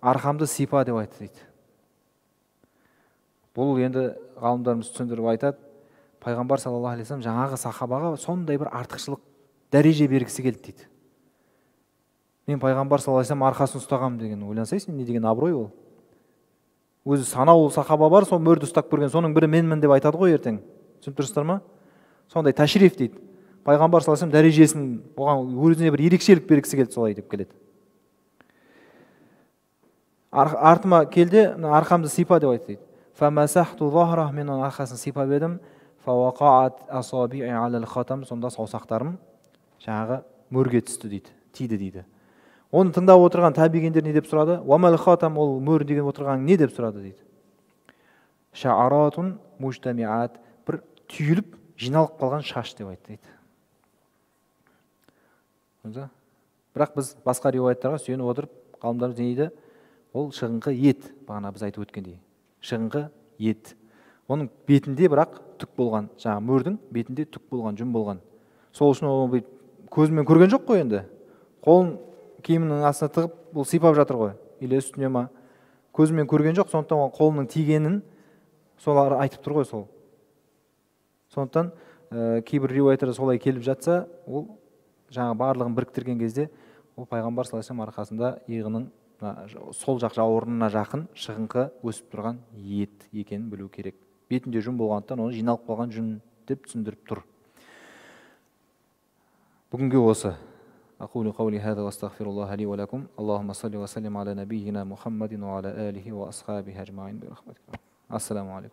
арқамды сипа деп айтты дейді. Бұл енді ғалымдарымыз түсіндіріп айтады, пайғамбар саллаллаху алейхи вассалам жаңағы сахабаға сондай бір артықшылық дәреже бергісі келді дейді. Мен пайғамбар саллаллаху алейхи вассалам арқасын ұстағам деген, ойлансай сен не деген абырой ол. Өзі санаулы сахаба бар, сол мөрді ұстап көрген, соның бірі менмін деп айтады ғой ертең. Түсініп тұрсыздар ма? Сондай тәшриф дейді. Пайғамбар саллаллаху алейхи вассалам дәрежесін оған өзіне бір ерекшелік бергісі келді, солай деп келеді. Артыма келді, арқамды сипа деп айтты дейді. Фамасахту захрах, мен оның арқасын сипап едім. Фавақаат асаби'i алал хатам, сонда саусақтарым жаңағы мөрге түсті дейді, тиді дейді. Оны тыңдап отырған табигендер не деп сұрады? Уамал хатам, ол мөр деген отырған не деп сұрады дейді. Ша'аратун мужтамиат, бір түйіліп жиналып қалған шаш деп айтты дейді. Бірақ біз басқа риуаяттарға сүйеніп отырып, ғалымдарымыз не дейді? Ол шығыңқы ет, бағана біз айтып өткендей. Шығыңқы ет. Оның бетінде бірақ түк болған, жаңа мөрдің бетінде түк болған, жүн болған. Сол үшін ол көзімен көрген жоқ қой енді. Қолын киімінің астына тығып, бұл сипап жатыр ғой, или үстіне ма. Көзімен көрген жоқ, сондықтан қолының тигенін солар айтып тұр ғой сол. Сондықтан кейбір риуаяттарда солай келіп жатса, ол жаңа барлығын біріктірген кезде, ол пайғамбар саллаллаху алейхи вассалам арқасында иығының сол жақ жауырынына жақын шығыңқы өсіп тұрған ет екенін білу керек. Бетінде жүн болғандықтан оны жиналып қалған жүн деп түсіндіріп тұр. Бүгінге осы. أقول قولي هذا واستغفر الله لي ولكم. اللهم صل وسلم على نبينا محمد وعلى آله وأصحابه أجمعين برحمتك. السلام عليكم.